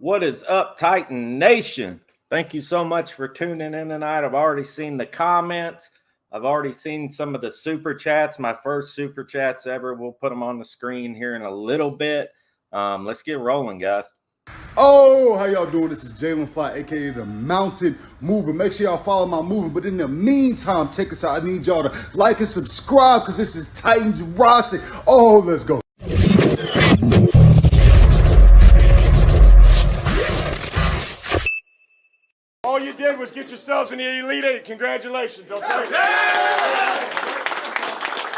What is up, Titan Nation? Thank you so much for tuning in tonight. I've already seen the comments. I've already seen some of the super chats, my first super chats ever. We'll put them on the screen here in a little bit. Let's get rolling, guys. Oh, how y'all doing? This is Jalen Fly, aka the Mountain Mover. Make sure y'all follow my movement. But in the meantime, check us out. I need y'all to like and subscribe because this is Titans Rossi. Oh, let's go. All you did was get yourselves in the Elite Eight. Congratulations, okay?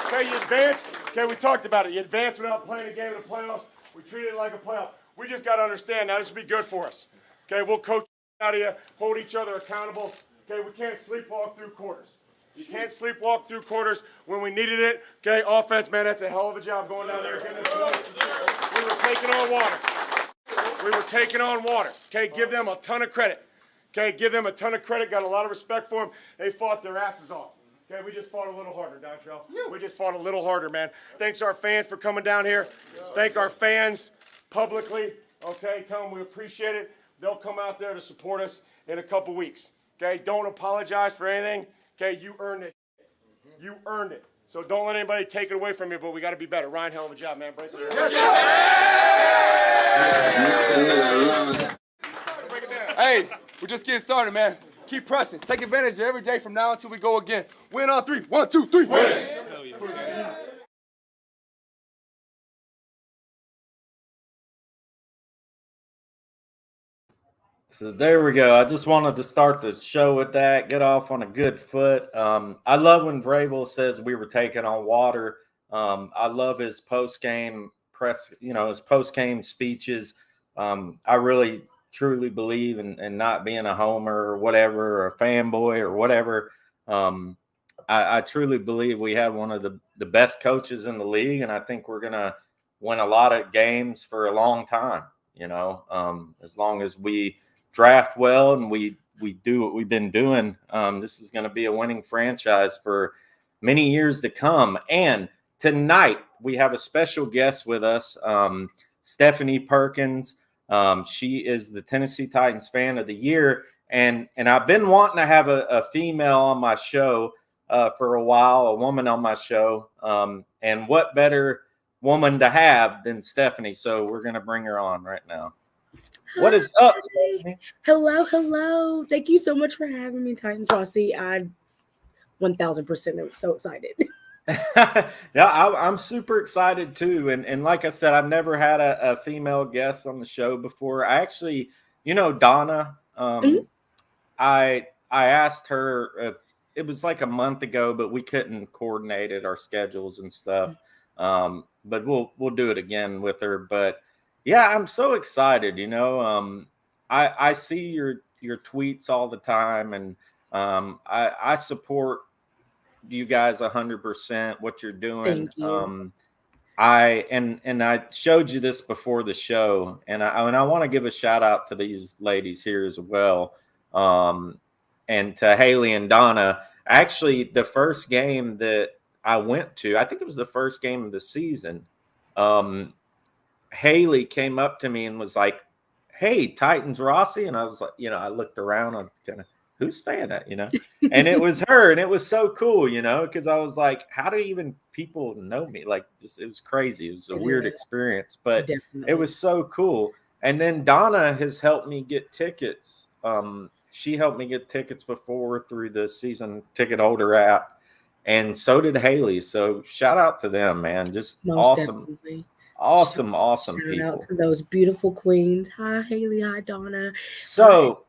Okay, you advanced. Okay, we talked about it. You advanced without playing a game in the playoffs. We treated it like a playoff. We just got to understand now this will be good for us. Okay, we'll coach out of you, hold each other accountable. Okay, we can't sleepwalk through quarters. You can't sleepwalk through quarters when we needed it. Okay, offense, man, that's a hell of a job going down there. We were taking on water. We were taking on water. Okay, give them a ton of credit. Okay, give them a ton of credit. Got a lot of respect for them. They fought their asses off. Okay, we just fought a little harder, Dontrell. We just fought a little harder, man. Thanks our fans for coming down here. Thank our fans publicly. Okay, tell them we appreciate it. They'll come out there to support us in a couple weeks. Okay, don't apologize for anything. Okay, you earned it. You earned it. So don't let anybody take it away from you, but we got to be better. Ryan, hell of a job, man. Brace it. Hey, we're just getting started, man. Keep pressing. Take advantage of every day from now until we go again. Win on three. 1, 2, 3. Win. So there we go. I just wanted to start the show with that, get off on a good foot. I love when Vrabel says we were taking on water. I love his post-game press, his post-game speeches. I really truly believe in not being a homer or whatever, or a fanboy or whatever. I truly believe we have one of the best coaches in the league, and I think we're going to win a lot of games for a long time, as long as we draft well and we do what we've been doing. This is going to be a winning franchise for many years to come. And tonight we have a special guest with us, Stephani Perkins. She is the Tennessee Titans Fan of the Year. And I've been wanting to have a female on my show for a while, a woman on my show. And what better woman to have than Stephani? So we're going to bring her on right now. Hi. What is up? Hello. Thank you so much for having me, Titans Rossi. I 1000% am so excited. Yeah, I'm super excited too. And like I said, I've never had a female guest on the show before. I actually, Donna, I asked her, it was like a month ago, but we couldn't coordinate it, our schedules and stuff. But we'll do it again with her. But yeah, I'm so excited. I see your tweets all the time, and I support you guys 100%. What you're doing. Thank you. I showed you this before the show, and I want to give a shout out to these ladies here as well, and to Haley and Donna. Actually, the first game that I went to, I think it was the first game of the season. Haley came up to me and was like, "Hey, Titans Rossi," and I was like, I looked around, I'm kind of, who's saying that, and it was her, and it was so cool, because I was like, how do even people know me? Like, it was crazy. It was a weird experience, but It was so cool. And then Donna has helped me get tickets. She helped me get tickets before through the season ticket holder app, and so did Haley. So shout out to them, man. Just awesome. Definitely. Awesome Shout people. out to those beautiful queens. Hi, Haley. Hi, Donna. So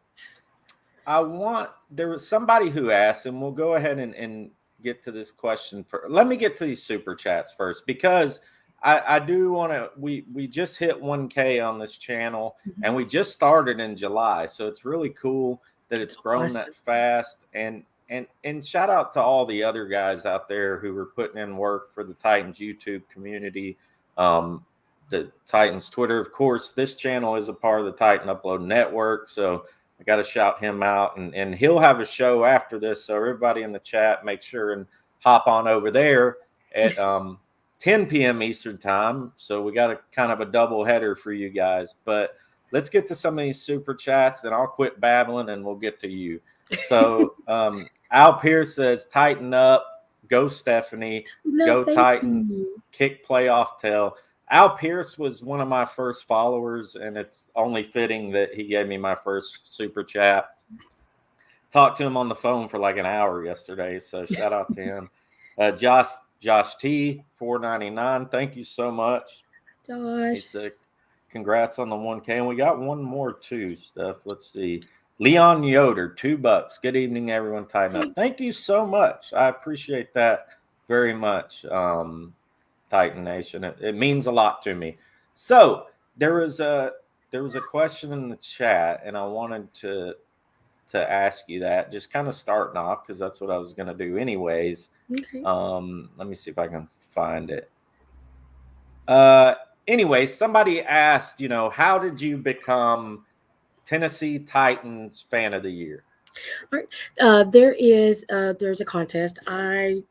there was somebody who asked, and we'll go ahead and get to this question first. Let me get to these super chats first, because I do want to, we just hit 1K on this channel, and we just started in July. So it's really cool that it's grown that fast. And shout out to all the other guys out there who are putting in work for the Titans YouTube community. The Titans Twitter, of course, this channel is a part of the Titan Upload Network, so I got to shout him out, and he'll have a show after this, so everybody in the chat, make sure and hop on over there at 10 p.m. Eastern time. So we got a kind of a double header for you guys. But let's get to some of these super chats, and I'll quit babbling, and we'll get to you. So Al Pierce says, "Tighten up, go Stephani, go Titans, kick playoff tail." Al Pierce was one of my first followers, and it's only fitting that he gave me my first super chat. Talked to him on the phone for like an hour yesterday, so shout out to him. Josh T, $4.99. Thank you so much. Josh. He said, congrats on the 1K. And we got one more too, Steph. Let's see. Leon Yoder, $2. Good evening, everyone. Tighten up. Thank you so much. I appreciate that very much, Titan Nation. It means a lot to me. So there was a question in the chat, and I wanted to ask you that, just kind of starting off, because that's what I was going to do anyways. Okay. Let me see if I can find it. Anyway, somebody asked, how did you become Tennessee Titans Fan of the Year? All right. There's a contest. I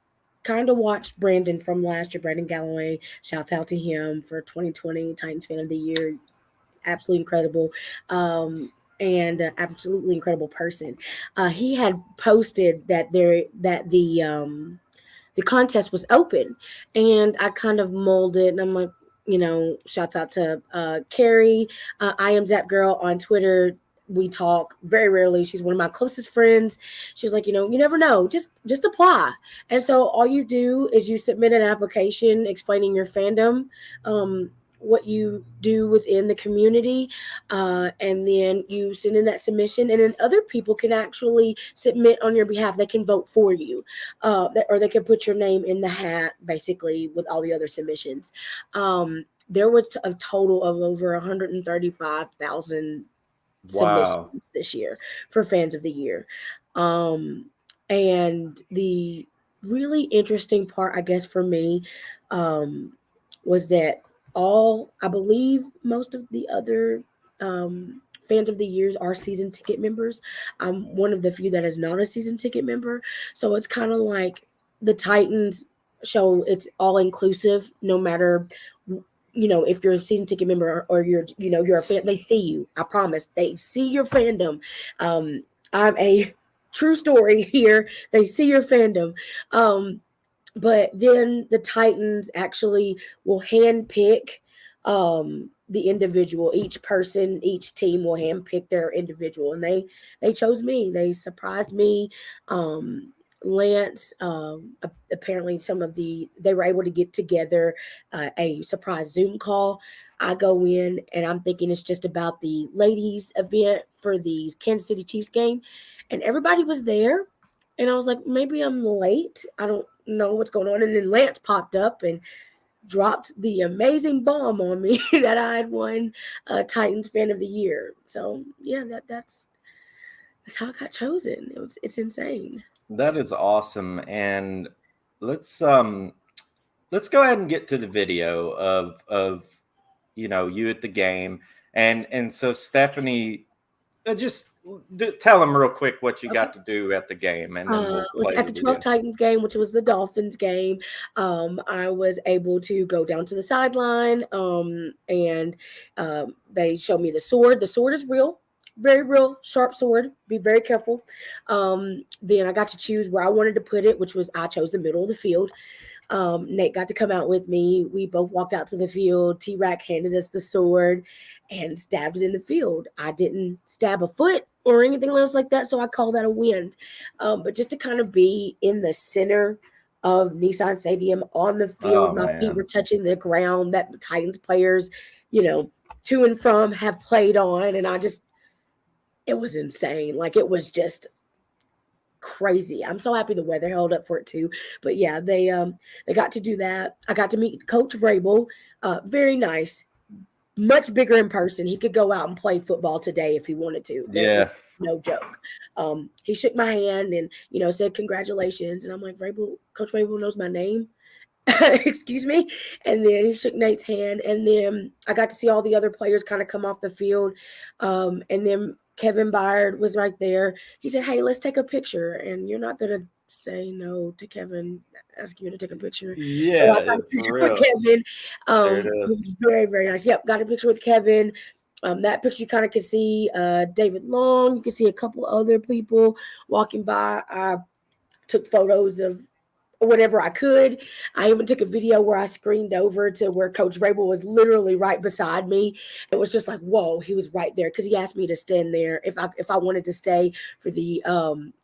kind of watched Brandon from last year, Brandon Galloway. Shouts out to him for 2020 Titans Fan of the Year. Absolutely incredible. And absolutely incredible person. He had posted that the contest was open, and I kind of molded, and I'm like, shouts out to Carrie. I am Zap Girl on Twitter. We talk very rarely. She's one of my closest friends. She's like, you never know. Just apply. And so all you do is you submit an application explaining your fandom, what you do within the community, and then you send in that submission, and then other people can actually submit on your behalf. They can vote for you, or they can put your name in the hat, basically, with all the other submissions. There was a total of over 135,000 submissions this year for Fans of the Year. And the really interesting part, I guess, for me, was that I believe most of the other Fans of the Years are season ticket members. I'm one of the few that is not a season ticket member. So it's kind of like the Titans show, it's all inclusive, no matter if you're a season ticket member or you're a fan. They see you. I promise. They see your fandom. I'm a true story here. They see your fandom. But then the Titans actually will handpick the individual. Each person, each team will handpick their individual, and they chose me. They surprised me. Lance, apparently they were able to get together a surprise Zoom call. I go in and I'm thinking it's just about the ladies event for the Kansas City Chiefs game, and everybody was there. And I was like, maybe I'm late. I don't know what's going on. And then Lance popped up and dropped the amazing bomb on me that I had won Titans Fan of the Year. So yeah, that's how I got chosen. It's insane. That is awesome. And let's go ahead and get to the video of you at the game. And so Stephani, just tell them real quick what you got to do at the game. And then was at the 12 Titans game, which was the Dolphins game. I was able to go down to the sideline, and they showed me the sword. The sword is real. Very real, sharp sword. Be very careful. Then I got to choose where I wanted to put it, which was I chose the middle of the field. Nate got to come out with me. We both walked out to the field. T-Rack handed us the sword and stabbed it in the field. I didn't stab a foot or anything else like that, so I call that a win. But just to kind of be in the center of Nissan Stadium on the field, my feet were touching the ground that the Titans players, to and from have played on, and it was insane. Like, it was just crazy. I'm so happy the weather held up for it too. But yeah, they got to do that. I got to meet Coach Vrabel. Very nice. Much bigger in person. He could go out and play football today if he wanted to. Yeah. No joke. He shook my hand and, said congratulations. And I'm like, Coach Vrabel knows my name. Excuse me. And then he shook Nate's hand. And then I got to see all the other players kind of come off the field. And then Kevin Byard was right there. He said, hey, let's take a picture. And you're not going to say no to Kevin asking you to take a picture. Yeah, so I got a picture with Kevin. It was very, very nice. Yep, got a picture with Kevin. That picture you kind of can see David Long. You can see a couple other people walking by. I took photos of whatever I could. I even took a video where I screened over to where Coach Vrabel was literally right beside me. It was just like, whoa, he was right there because he asked me to stand there if I wanted to stay for the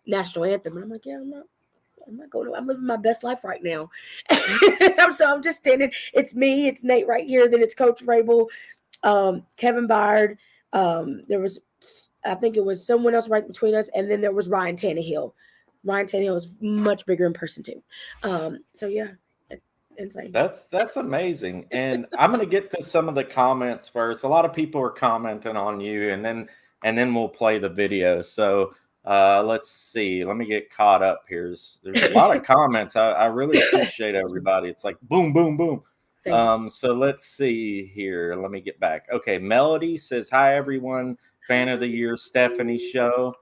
national anthem. And I'm like, yeah, I'm not going to. I'm living my best life right now. So I'm just standing. It's me. It's Nate right here. Then it's Coach Vrabel, Kevin Byard. There was, I think it was someone else right between us, and then there was Ryan Tannehill. Ryan Tannehill is much bigger in person too. So yeah, insane. That's amazing. And I'm going to get to some of the comments first. A lot of people are commenting on you, and then we'll play the video. So let's see. Let me get caught up here. There's a lot of comments. I really appreciate everybody. It's like boom, boom, boom. So let's see here. Let me get back. Okay, Melody says, hi, everyone. Fan of the year, Stephanie show.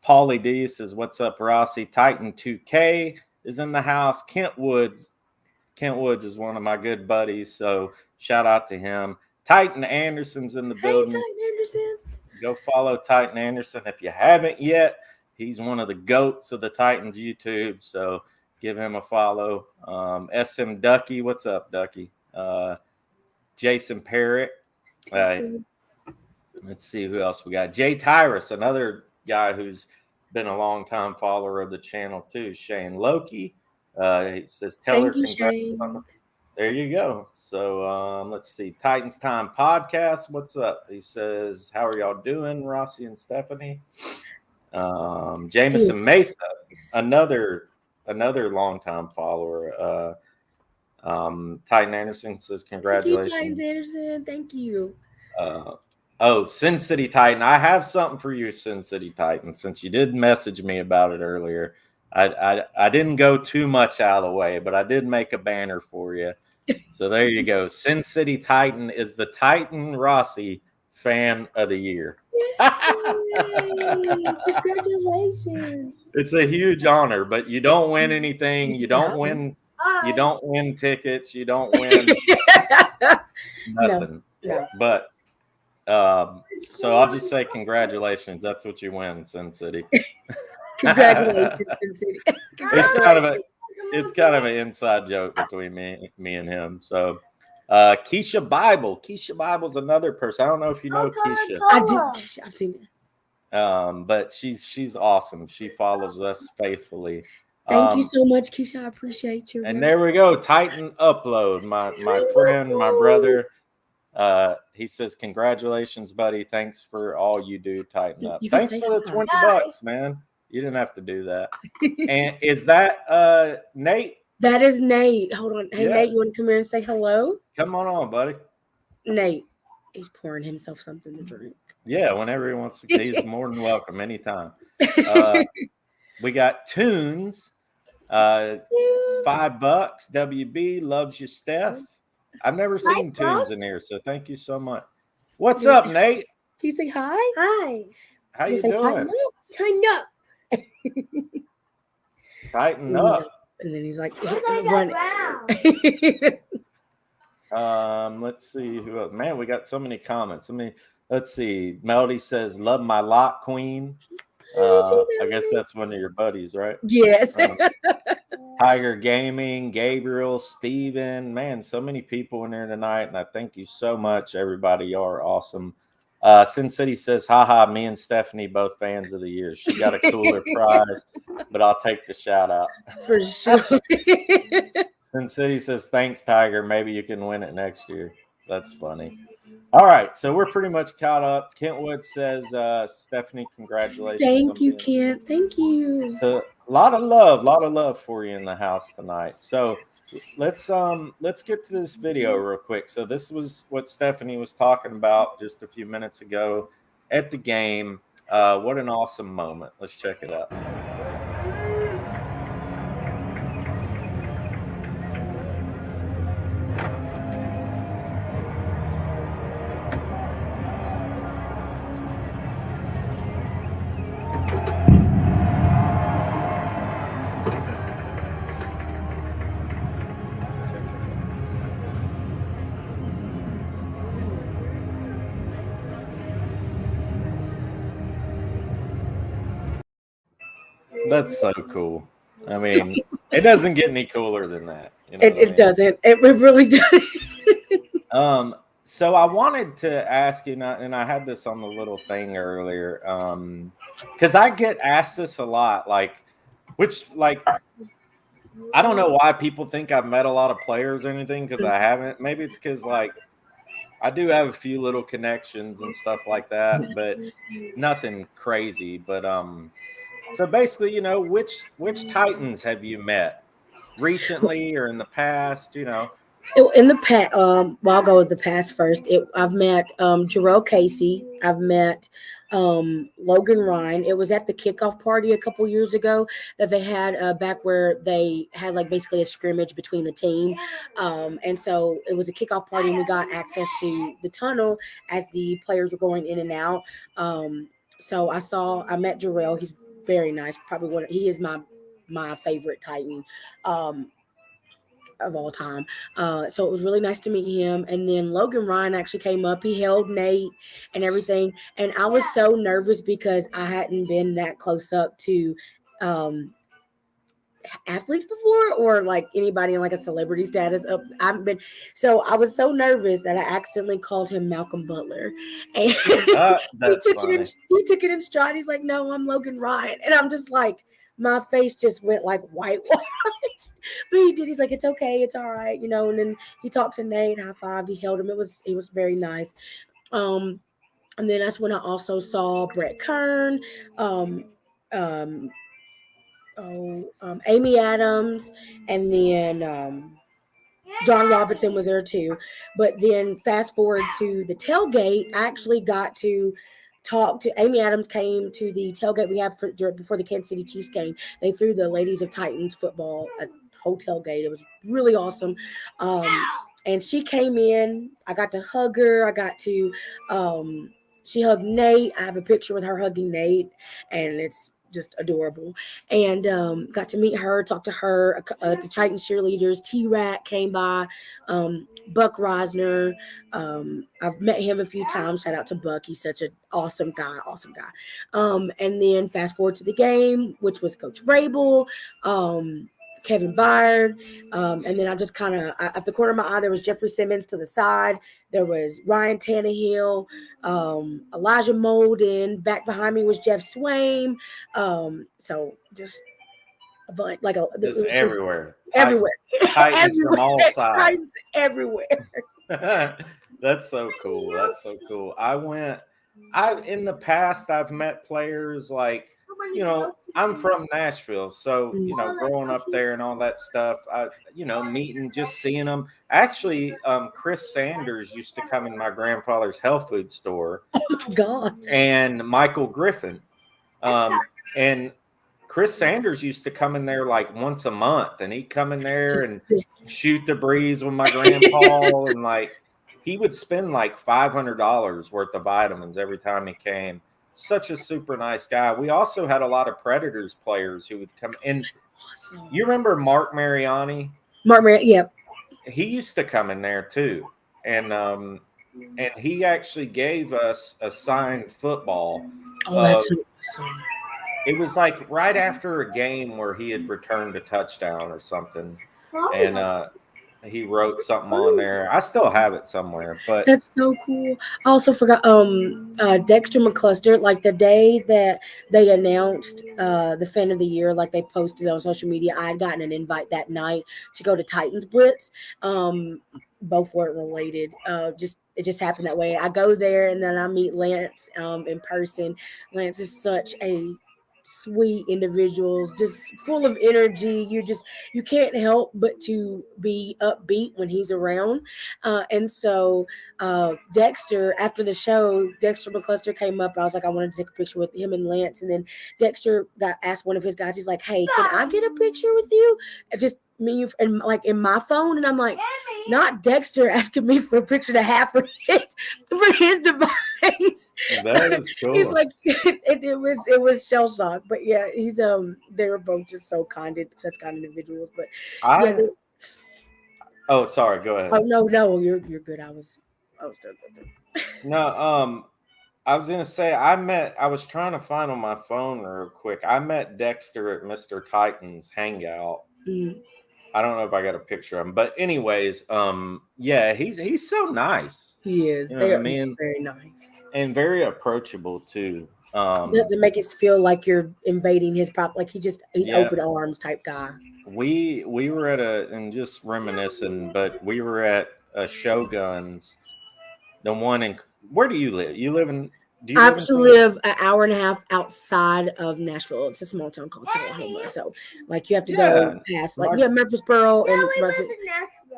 Paulie D says, what's up, Rossi? Titan 2K is in the house. Kent Woods is one of my good buddies, so shout out to him. Titan Anderson's in the building. Titan Anderson. Go follow Titan Anderson if you haven't yet. He's one of the GOATs of the Titans YouTube, so give him a follow. SM Ducky, what's up, Ducky? Jason Parrott. Let's see who else we got. Jay Tyrus, another guy who's been a long time follower of the channel too. Shane Loki. He says, tell her. Thank you, Shane. There you go. So let's see. Titans Time Podcast. What's up? He says, how are y'all doing, Rossi and Stephanie? Jameson Mesa, another longtime follower. Titan Anderson says, congratulations. Thank you, Titan Anderson. Thank you. Sin City Titan. I have something for you, Sin City Titan, since you did message me about it earlier. I didn't go too much out of the way, but I did make a banner for you. So there you go. Sin City Titan is the Titan Rossi fan of the year. Congratulations. It's a huge honor, but you don't win anything. You don't win tickets. You don't win nothing. No. But so I'll just say congratulations. That's what you win, Sin City. Congratulations, Sin City. It's kind of an inside joke between me and him. So Keisha Bible's another person. I don't know if you know Keisha. I do. I've seen it. But she's awesome. She follows us faithfully. Thank you so much, Keisha. I appreciate you. And there we go. Titan Upload. My friend, my brother. He says, congratulations, buddy. Thanks for all you do. Tighten up. Thanks for the $20, man. You didn't have to do that. And is that Nate? That is Nate. Hold on. Hey, yeah. Nate, you want to come here and say hello? Come on, buddy. Nate, he's pouring himself something to drink. Yeah, whenever he wants to. He's more than welcome anytime. We got Tunes. $5. WB loves you, Steph. I've never seen Tunes in here, so thank you so much. What's up, Nate? Can you say hi? Hi. How you doing? Tighten up. Tighten up. And then he's like, running. Let's see who else. Man, we got so many comments. Let's see. Melody says, love my lot, queen. I guess that's one of your buddies, right? Yes. Tiger Gaming, Gabriel, Steven. Man, so many people in there tonight, and I thank you so much, everybody. Y'all are awesome. Sin City says, haha, me and Stephanie both fans of the year. She got a cooler prize, but I'll take the shout out. For sure. Sin City says, thanks, Tiger. Maybe you can win it next year. That's funny. All right, so we're pretty much caught up. Kentwood says, Stephanie, congratulations. Thank you, Kent. Thank you. So a lot of love for you in the house tonight. So let's get to this video real quick. So this was what Stephanie was talking about just a few minutes ago at the game. What an awesome moment. Let's check it out. That's so cool. I mean, it doesn't get any cooler than that. You know It doesn't. It really doesn't. So I wanted to ask you, and I had this on the little thing earlier, because I get asked this a lot, like, I don't know why people think I've met a lot of players or anything, because I haven't. Maybe it's because, like, I do have a few little connections and stuff like that, but nothing crazy. But so basically, which Titans have you met recently or in the past? In the past, well, I'll go with the past first. I've met Jarrell Casey. I've met Logan Ryan. It was at the kickoff party a couple years ago that they had back where they had like basically a scrimmage between the team. And so it was a kickoff party, and we got access to the tunnel as the players were going in and out. So I met Jarrell. He's very nice. Probably he is my favorite Titan. Of all time. So it was really nice to meet him. And then Logan Ryan actually came up. He held Nate and everything. And I was so nervous because I hadn't been that close up to athletes before, or like anybody in like a celebrity status up. I haven't been, so I was so nervous that I accidentally called him Malcolm Butler. And That's funny. He took it in stride. He's like, "No, I'm Logan Ryan." And I'm just like, my face just went like white. But he did. He's like, "It's okay, it's all right," And then he talked to Nate, high fived, he held him. It was very nice. And then that's when I also saw Brett Kern, Amy Adams, and then John Robertson was there too. But then fast forward to the tailgate, I actually got to talk to Amy Adams. Came to the tailgate we have before the Kansas City Chiefs game. They threw the Ladies of Titans football at whole tailgate. It was really awesome. And she came in. I got to hug her. She hugged Nate. I have a picture with her hugging Nate, and it's just adorable. And got to meet her, talk to her. The Titans cheerleaders, T-Rat came by, Buck Reisner. I've met him a few times. Shout out to Buck. He's such an awesome guy. And then fast forward to the game, which was Coach Vrabel, Kevin Byard. And then I just kind of, at the corner of my eye, there was Jeffrey Simmons to the side. There was Ryan Tannehill, Elijah Molden. Back behind me was Jeff Swain. So just a bunch, Just everywhere. Everywhere. Titans from all sides. Titans everywhere. That's so cool. In the past, I've met players like, I'm from Nashville. So, growing up there and all that stuff, meeting, just seeing them. Actually, Chris Sanders used to come in my grandfather's health food store. Oh my God. And Michael Griffin. And Chris Sanders used to come in there like once a month, and he'd come in there and shoot the breeze with my grandpa. And like, he would spend like $500 worth of vitamins every time he came. Such a super nice guy. We also had a lot of Predators players who would come in. Awesome. You remember Mark Mariani? Yep. He used to come in there too. And he actually gave us a signed football. Oh, that's awesome. It was like right after a game where he had returned a touchdown or something. And he wrote something on there. I still have it somewhere, but that's so cool. I also forgot Dexter McCluster. Like the day that they announced the fan of the year, like they posted on social media, I had gotten an invite that night to go to Titans Blitz. Both weren't related. It just happened that way. I go there and then I meet Lance in person. Lance is such a sweet individuals, just full of energy. You can't help but to be upbeat when he's around. And so Dexter, after the show, Dexter McCluster came up. I was like, I wanted to take a picture with him and Lance. And then Dexter asked one of his guys, he's like, "Hey, can I get a picture with you?" Just me and like in my phone. And I'm like, not Dexter asking me for a picture to have for his device. That is cool. He's like, it was shell shock, but yeah, he's they were both just so such kind individuals. But oh, sorry, go ahead. Oh no, you're good. I was still good. No, I was gonna say I was trying to find on my phone real quick. I met Dexter at Mr. Titan's hangout. Mm, I don't know if I got a picture of him, but anyways, yeah, he's so nice. he is. You know They what I are mean? very nice. And very approachable too. Doesn't make it feel like you're invading his prop. Like he's Yeah. open arms type guy. We were at and just reminiscing, but we were at a Shoguns, the one in where do you live? You live in do you I live in actually live an hour and a half outside of Nashville. It's a small town called Tullahoma. So, like, you have to go past, like, Murfreesboro and Murfreesboro.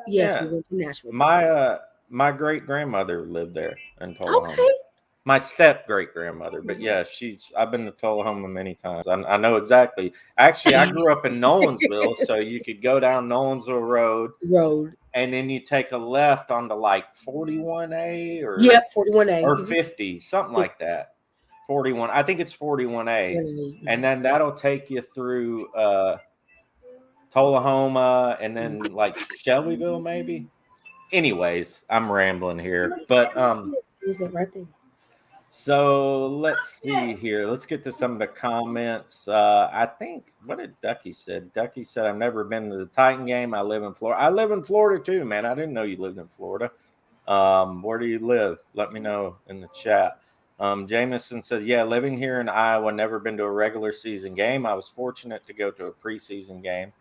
Yes, we went to Nashville. My great grandmother lived there in Tullahoma. Okay. My step great grandmother, but yeah, I've been to Tullahoma many times. I know exactly. Actually, I grew up in Nolensville, so you could go down Nolensville Road, and then you take a left onto like 41A or 41A or 50, something like that. 41. I think it's 41A, and then that'll take you through Tullahoma, and then like Shelbyville, maybe. Anyways, I'm rambling here, but Is it right there? So let's see here. Let's get to some of the comments. I think what did Ducky said? Ducky said, "I've never been to the Titan game. I live in Florida. I live in Florida too, man. I didn't know you lived in Florida. Where do you live? Let me know in the chat." Jameson says, "Yeah, living here in Iowa, never been to a regular season game. I was fortunate to go to a preseason game."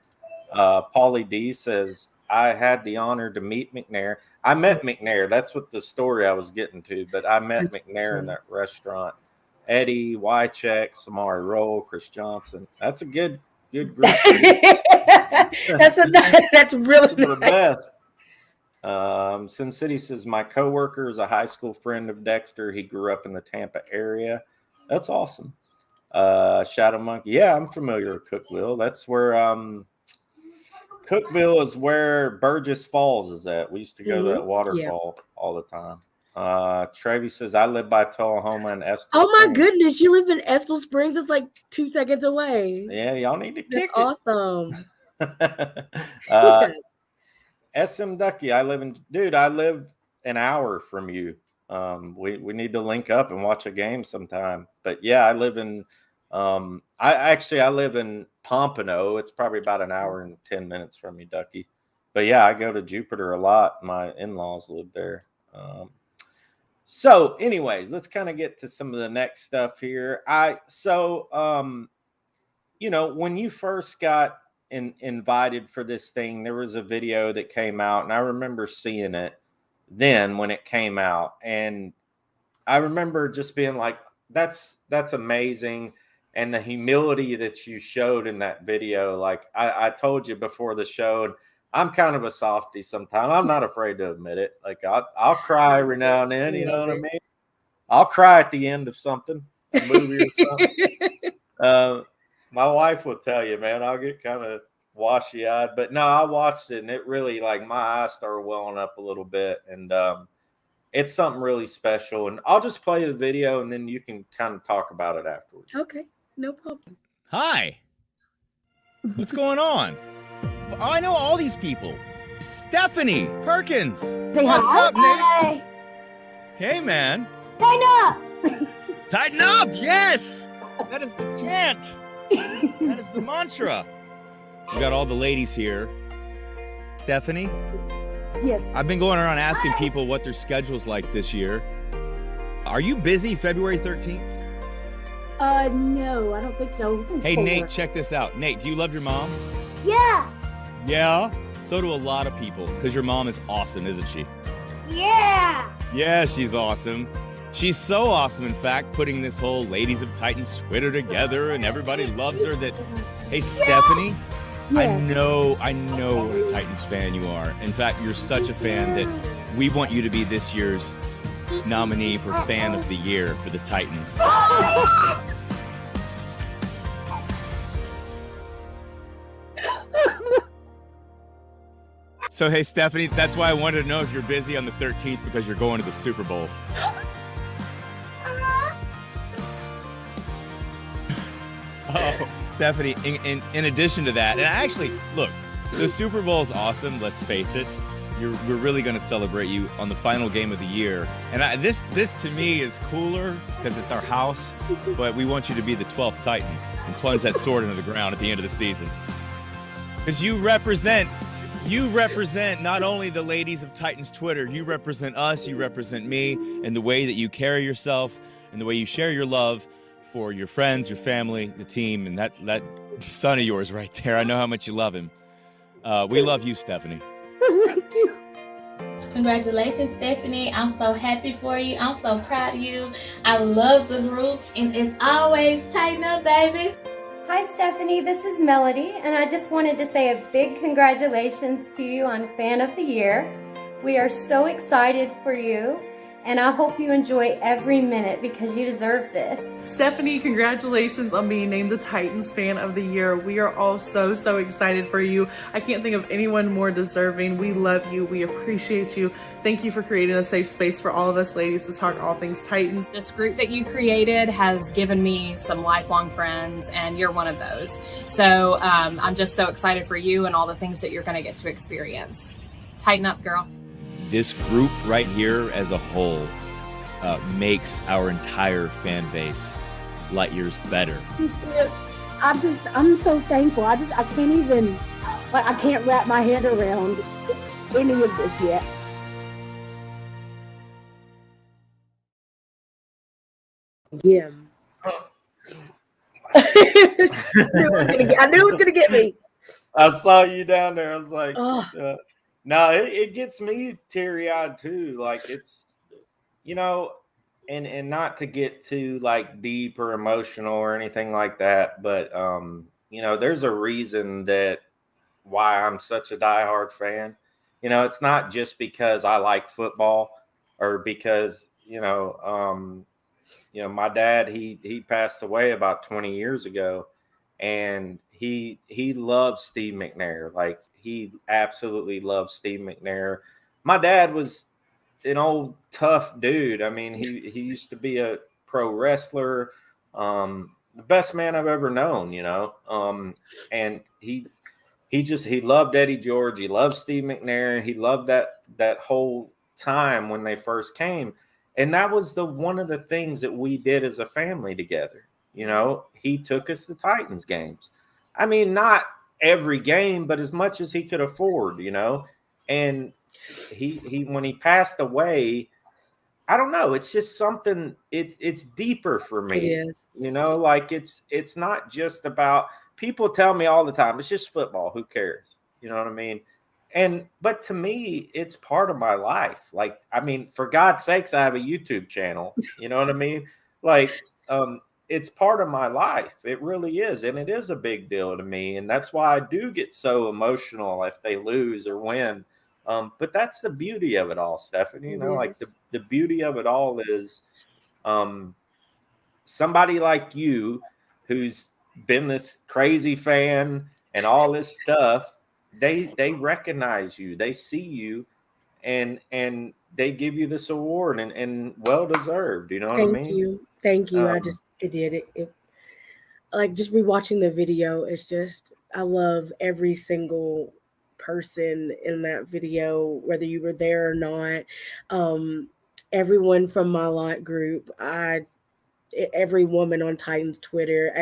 Paulie D says, "I had the honor to meet McNair. I met McNair. That's what the story I was getting to. But I met McNair in that restaurant. Eddie, Wycheck, Samari Roll, Chris Johnson. That's a good group. That's really the best." Sin City says, "My coworker is a high school friend of Dexter. He grew up in the Tampa area. That's awesome." Shadow Monkey. Yeah, I'm familiar with Cookville. That's where Cookville is where Burgess Falls is at. We used to go to that waterfall all the time. Travis says, "I live by Tullahoma and Estill Oh Springs." my goodness, you live in Estill Springs. It's like 2 seconds away. Yeah, y'all need to kick That's awesome. it. SM Ducky, I live an hour from you. We need to link up and watch a game sometime. But yeah, I live in I live in Pompano. It's probably about an hour and 10 minutes from you, Ducky. But yeah, I go to Jupiter a lot. My in-laws live there. So anyways, let's kind of get to some of the next stuff here. When you first got invited for this thing, there was a video that came out, and I remember seeing it then when it came out. And I remember just being like, that's amazing. And the humility that you showed in that video, like I told you before the show, and I'm kind of a softie sometimes. I'm not afraid to admit it. Like I'll cry every now and then. You know what I mean? I'll cry at the end of something, a movie or something. My wife will tell you, man, I'll get kind of washy-eyed. But no, I watched it, and it really, like, my eyes started welling up a little bit. And it's something really special. And I'll just play the video, and then you can kind of talk about it afterwards. Okay, no problem. Hi. What's going on? Oh, I know all these people. Stephani, Perkins. Say What's hi. up, Nate? Hi. Hey, man. Tighten up. Tighten up, yes! That is the chant. That is the mantra. We got all the ladies here. Stephani, Yes. I've been going around asking people what their schedule's like this year. Are you busy February 13th? No, I don't think so. Hey, Nate, check this out. Nate, do you love your mom? Yeah. Yeah? So do a lot of people, because your mom is awesome, isn't she? Yeah. Yeah, she's awesome. She's so awesome, in fact, putting this whole Ladies of Titan Twitter together, and everybody loves her. Hey, Stephani, Yeah. I know what a Titans fan you are. In fact, you're such a fan that we want you to be this year's nominee for Fan of the Year for the Titans. So, hey, Stephani, that's why I wanted to know if you're busy on the 13th, because you're going to the Super Bowl. Oh, Stephani, in addition to that, and actually, look, the Super Bowl is awesome, let's face it. we're really going to celebrate you on the final game of the year. And this to me is cooler because it's our house, but we want you to be the 12th Titan and plunge that sword into the ground at the end of the season. Because you represent not only the ladies of Titans Twitter, you represent us, you represent me, and the way that you carry yourself and the way you share your love for your friends, your family, the team, and that son of yours right there. I know how much you love him. We love you, Stephani. Thank you. Congratulations, Stephani. I'm so happy for you. I'm so proud of you. I love the group, and it's always tighten up, baby. Hi, Stephani. This is Melody, and I just wanted to say a big congratulations to you on Fan of the Year. We are so excited for you, and I hope you enjoy every minute because you deserve this. Stephani, congratulations on being named the Titans Fan of the Year. We are all so excited for you. I can't think of anyone more deserving. We love you. We appreciate you. Thank you for creating a safe space for all of us ladies to talk all things Titans. This group that you created has given me some lifelong friends, and you're one of those. So I'm just so excited for you and all the things that you're going to get to experience. Tighten up, girl. This group right here as a whole makes our entire fan base light years better. I'm so thankful. I can't even, I can't wrap my head around any of this yet. Yeah. I knew it was gonna get me. I saw you down there. I was like, Oh. no, it gets me teary-eyed too. Like it's, and not to get too like deep or emotional or anything like that, but there's a reason that why I'm such a diehard fan. It's not just because I like football or because my dad he passed away about 20 years ago, and he loves Steve McNair. Like he absolutely loves Steve McNair. My dad was an old tough dude. I mean, he used to be a pro wrestler, the best man I've ever known, and he loved Eddie George. He loved Steve McNair. He loved that whole time when they first came. And that was one of the things that we did as a family together. He took us to Titans games. I mean, not every game, but as much as he could afford, and he when he passed away, I don't know, it's just something, it's deeper for me. It is. Like it's not just about, people tell me all the time, it's just football, who cares? You know what I mean? But to me, it's part of my life. Like, I mean, for God's sakes, I have a YouTube channel. You know what I mean? Like, it's part of my life. It really is. And it is a big deal to me. And that's why I do get so emotional if they lose or win. But that's the beauty of it all, Stephani. Like the beauty of it all is somebody like you who's been this crazy fan and all this stuff, they recognize you, they see you, and they give you this award, and well deserved. You know what I mean? Thank you. It did it. Like just rewatching the video, it's just, I love every single person in that video, whether you were there or not. Everyone from my lot group, every woman on Titans Twitter,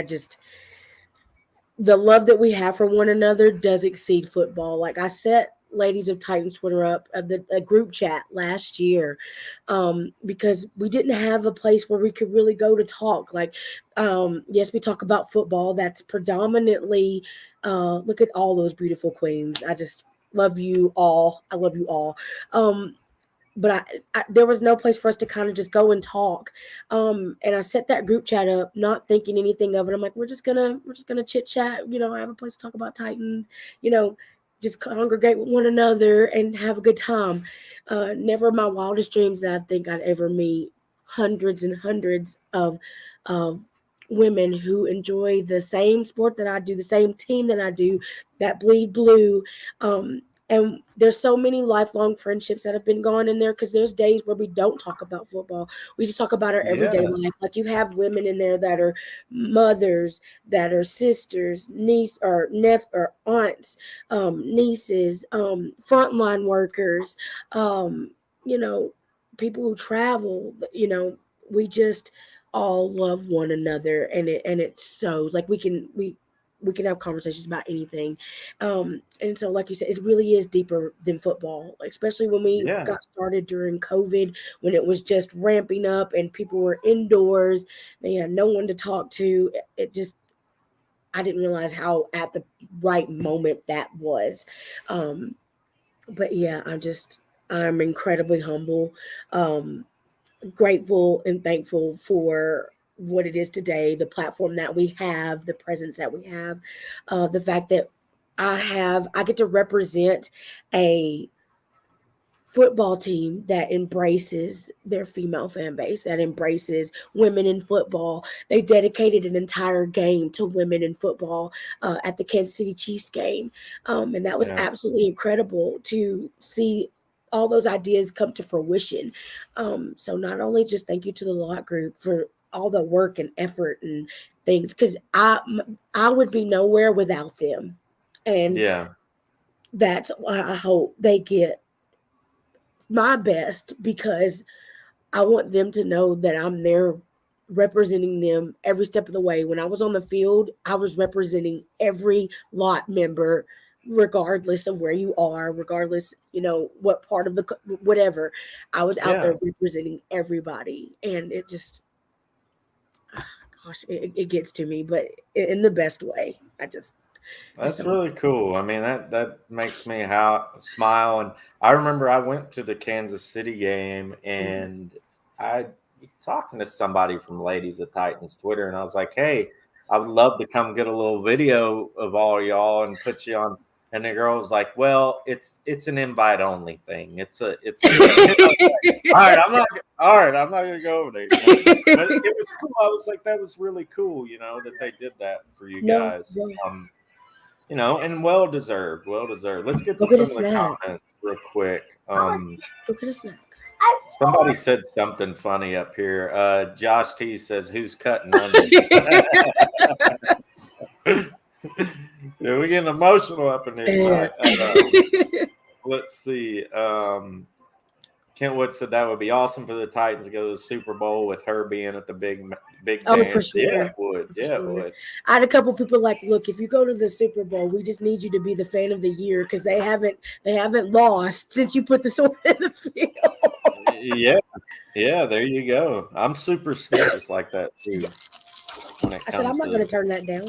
the love that we have for one another does exceed football. Like I set Ladies of Titans Twitter up, a group chat last year, because we didn't have a place where we could really go to talk. Like, yes, we talk about football. That's predominantly, look at all those beautiful queens. I just love you all. I love you all. But there was no place for us to kind of just go and talk. And I set that group chat up, not thinking anything of it. I'm like, we're just gonna chit chat, I have a place to talk about Titans, just congregate with one another and have a good time. Never in my wildest dreams that I think I'd ever meet hundreds and hundreds of women who enjoy the same sport that I do, the same team that I do, that bleed blue. And there's so many lifelong friendships that have been going in there because there's days where we don't talk about football. We just talk about our everyday Yeah. life. Like you have women in there that are mothers, that are sisters, niece or or aunts, nieces, frontline workers, you know, people who travel. We just all love one another, and it shows. Like we can have conversations about anything. And so, like you said, it really is deeper than football, especially when we Yeah. got started during COVID, when it was just ramping up and people were indoors. They had no one to talk to. It just, I didn't realize how at the right moment that was. Um, but yeah, I'm incredibly humble, grateful and thankful for what it is today, the platform that we have, the presence that we have, the fact that I get to represent a football team that embraces their female fan base, that embraces women in football. They dedicated an entire game to women in football at the Kansas City Chiefs game. And that was Yeah. absolutely incredible to see all those ideas come to fruition. So not only just thank you to the lot group for all the work and effort and things, because I would be nowhere without them. And Yeah. that's why I hope they get my best, because I want them to know that I'm there representing them every step of the way. When I was on the field, I was representing every lot member, regardless of where you are, regardless, what part of whatever. I was out Yeah. there representing everybody. And it just, gosh, it gets to me, but in the best way. That's really cool. I mean, that makes me smile. And I remember I went to the Kansas City game, and I was talking to somebody from Ladies of Titans Twitter, and I was like, "Hey, I would love to come get a little video of all y'all and put you on." And the girl was like, "Well, it's an invite only thing. All right, I'm not gonna go over there. But it was cool. I was like, that was really cool, that they did that for you No, guys. no. And well deserved, well deserved. Let's get Go to get a some of the snack. comments real quick. Go get a snack. Somebody said something funny up here. Josh T says, "Who's cutting onions?" Yeah, we're getting emotional up in here tonight. Let's see. Kentwood said that would be awesome for the Titans to go to the Super Bowl with her being at the big Oh, dance. for sure. Yeah, it would. It would. I had a couple people like, look, if you go to the Super Bowl, we just need you to be the fan of the year because they haven't lost since you put the sword in the field. Yeah. There you go. I'm superstitious like that too. When it I said I'm not going to turn that down.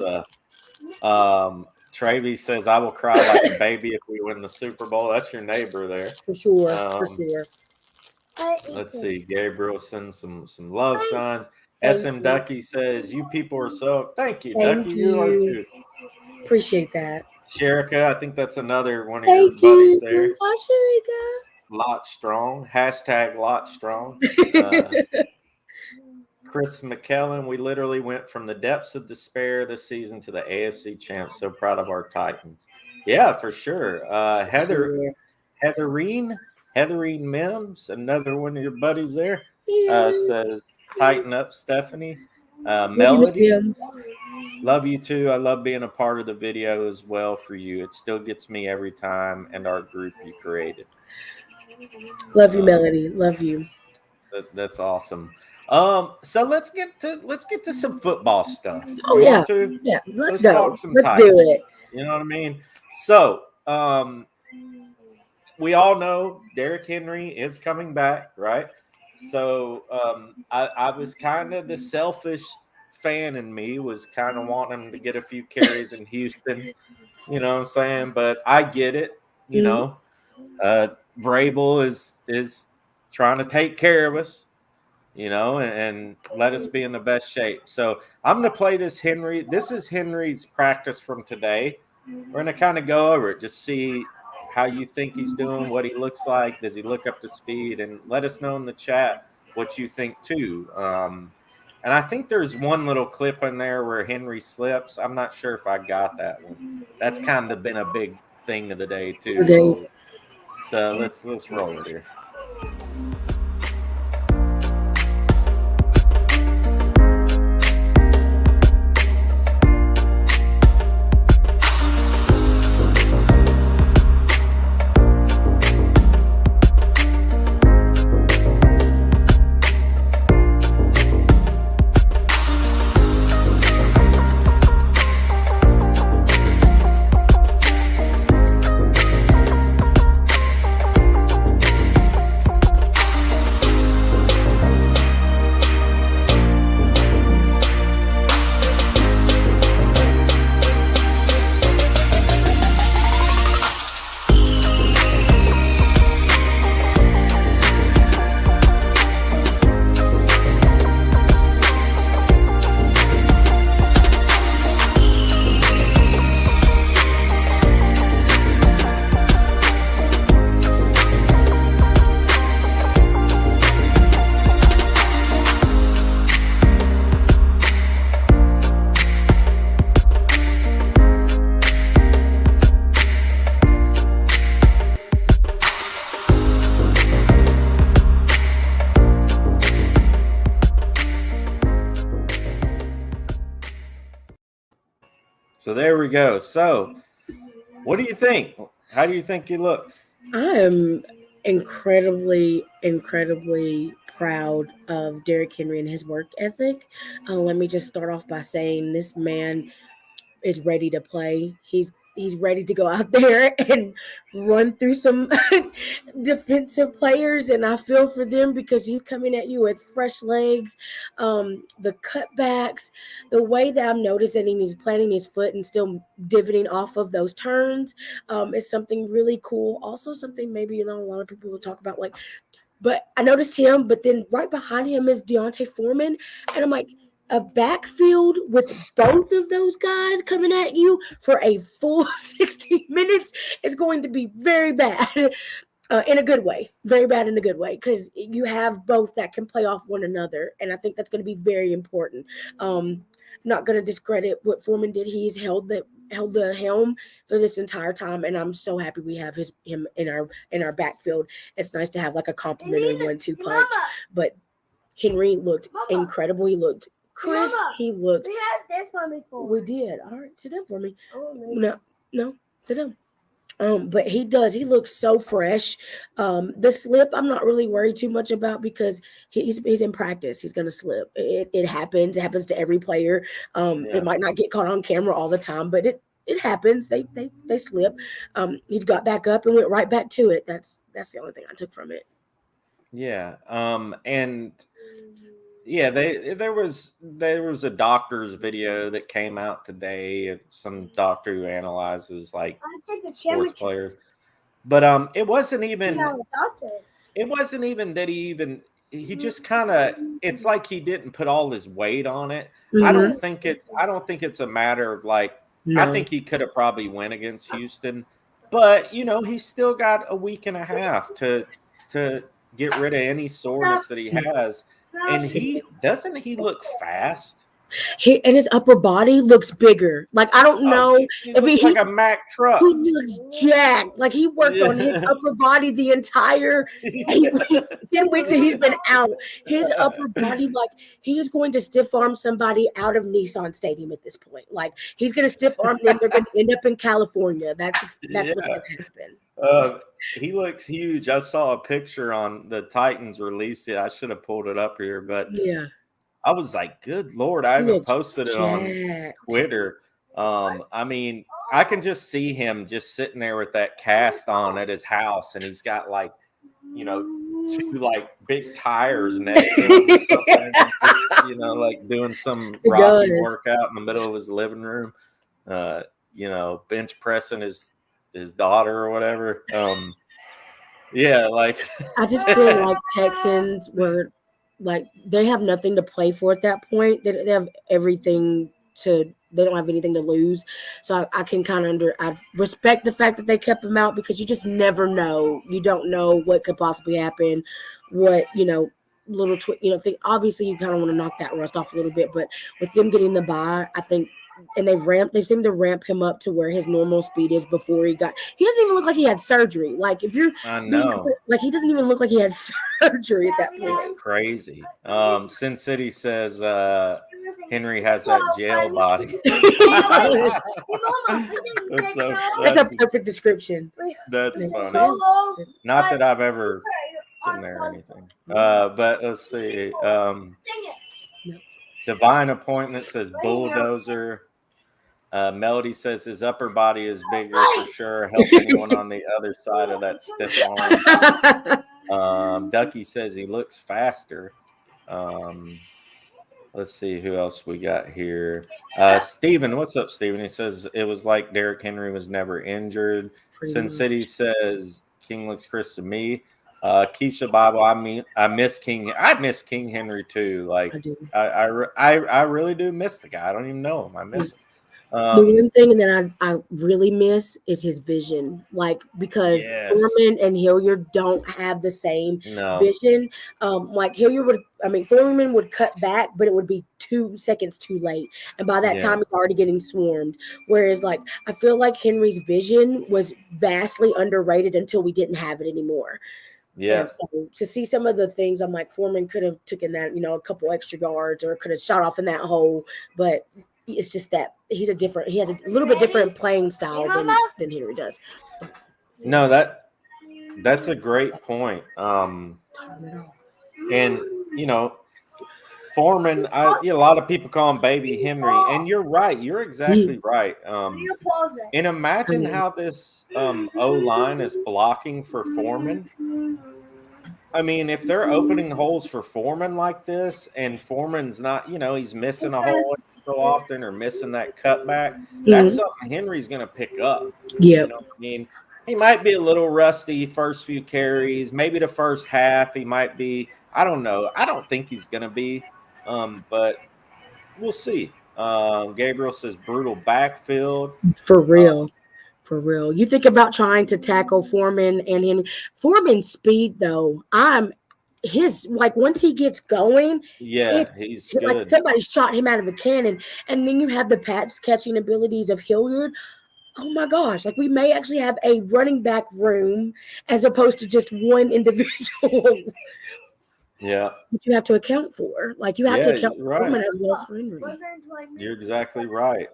Travy says, "I will cry like a baby if we win the Super Bowl." That's your neighbor there. For sure. For sure. Let's see. Gabriel sends some love signs. SM Ducky says, "You people are so." Thank you, Ducky. You are too. Appreciate that. Sherika, I think that's another one of your buddies there. Hi, Sherika. Lot strong. # lot strong. Chris McKellen, we literally went from the depths of despair this season to the AFC champs. So proud of our Titans. Yeah, for sure. Heatherine Mims, another one of your buddies there, says, "Tighten up, Stephanie." Melody, love you too. I love being a part of the video as well for you. It still gets me every time, and our group you created. Love you, Melody. Love you. That's awesome. So let's get to some football stuff. Oh, you yeah. Want to? Yeah, let's go. Talk some let's Titans. Do it. You know what I mean? So, we all know Derrick Henry is coming back, right? So, I was kind of the selfish fan in me was kind of wanting him to get a few carries in Houston. You know what I'm saying? But I get it. Vrabel is trying to take care of us, and let us be in the best shape. So I'm going to play this Henry. This is Henry's practice from today. We're going to kind of go over it, just see how you think he's doing, what he looks like. Does he look up to speed? And let us know in the chat what you think too. And I think there's one little clip in there where Henry slips. I'm not sure if I got that one. That's kind of been a big thing of the day too. Okay. So let's roll it here. So there we go. So what do you think? How do you think he looks? I am incredibly proud of Derrick Henry and his work ethic. Let me just start off by saying this man is ready to play. He's ready to go out there and run through some defensive players, and I feel for them because he's coming at you with fresh legs, the cutbacks, the way that I'm noticing he's planting his foot and still divoting off of those turns is something really cool. Also, something maybe a lot of people will talk about, like, but I noticed him, but then right behind him is Deontay Foreman, and I'm like, a backfield with both of those guys coming at you for a full 60 minutes is going to be very bad in a good way. Very bad in a good way, because you have both that can play off one another, and I think that's going to be very important. Not going to discredit what Foreman did. He's held the helm for this entire time, and I'm so happy we have him in our backfield. It's nice to have like a complimentary 1-2 punch. But Henry looked incredible. He looked crisp. He looked. We had this one before. We did. All right, sit down for me. No, sit down. But he does. He looks so fresh. The slip, I'm not really worried too much about because he's in practice. He's gonna slip. It happens. It happens to every player. It might not get caught on camera all the time, but it happens. They slip. He got back up and went right back to it. That's the only thing I took from it. Yeah. And yeah, there was a doctor's video that came out today. Some doctor who analyzes like sports players, but it wasn't even that he just kind of, it's like he didn't put all his weight on it. Mm-hmm. I don't think it's a matter of like, I think he could have probably win against Houston, but he's still got a week and a half to get rid of any soreness that he has. And he look fast. And his upper body looks bigger. Like, I don't know if he's like a Mack truck. He looks jacked. Like, he worked on his upper body the entire 10 weeks that he's been out. His upper body, like, he is going to stiff arm somebody out of Nissan Stadium at this point. Like, he's going to stiff arm them. They're going to end up in California. That's what's going to happen. He looks huge. I saw a picture on the Titans release it. I should have pulled it up here, but yeah, I was like, good Lord, I haven't posted it on Twitter. I mean, I can just see him just sitting there with that cast on at his house, and he's got like, two like big tires next to him or something, like doing some Rocky workout in the middle of his living room, bench pressing his daughter or whatever. Yeah, like I just feel like Texans were like, they have nothing to play for at that point. They have everything they don't have anything to lose. So I can kind of I respect the fact that they kept him out, because you just never know. You don't know what could possibly happen. What, little obviously you kind of want to knock that rust off a little bit, but with them getting the bye, I think and they've seemed to ramp him up to where his normal speed is before he doesn't even look like he had surgery. Like if you're I know. like he doesn't even look like he had surgery at that point. It's crazy. Sin City says Henry has that jail body. That's a perfect description. That's funny. Not that I've ever been there or anything. But let's see. Divine Appointment says bulldozer. Melody says his upper body is bigger for sure. Help anyone on the other side of that stiff arm. Ducky says he looks faster. Let's see who else we got here. Steven, what's up, Steven? He says it was like Derrick Henry was never injured. Sin City says King looks Chris to me. Keisha Bible, I miss King. I miss King Henry too. Like I really do miss the guy. I don't even know him. I miss him. The one thing that I really miss is his vision, like because Foreman and Hilliard don't have the same vision. Like Foreman would cut back, but it would be 2 seconds too late, and by that time he's already getting swarmed. Whereas, like I feel like Henry's vision was vastly underrated until we didn't have it anymore. Yeah. And so to see some of the things, I'm like Foreman could have taken that, a couple extra yards, or could have shot off in that hole, but. It's just that he has a little bit different playing style than Henry does. No, that's a great point. And Foreman, a lot of people call him Baby Henry, and you're right. You're exactly right. And imagine how this O-line is blocking for Foreman. I mean, if they're opening holes for Foreman like this, and Foreman's not, he's missing a hole so often or missing that cutback, that's something Henry's going to pick up. Yeah. You know what I mean? He might be a little rusty first few carries, maybe the first half. He might be, I don't know. I don't think he's going to be, but we'll see. Gabriel says brutal backfield. For real. For real. You think about trying to tackle Foreman and Henry. Foreman's speed, though, once he gets going, he's good. Like somebody shot him out of a cannon. And then you have the pass catching abilities of Hilliard. Oh my gosh, like we may actually have a running back room as opposed to just one individual. Yeah. That you have to account for. Like you have to account for Foreman as well as for Henry. You're exactly right.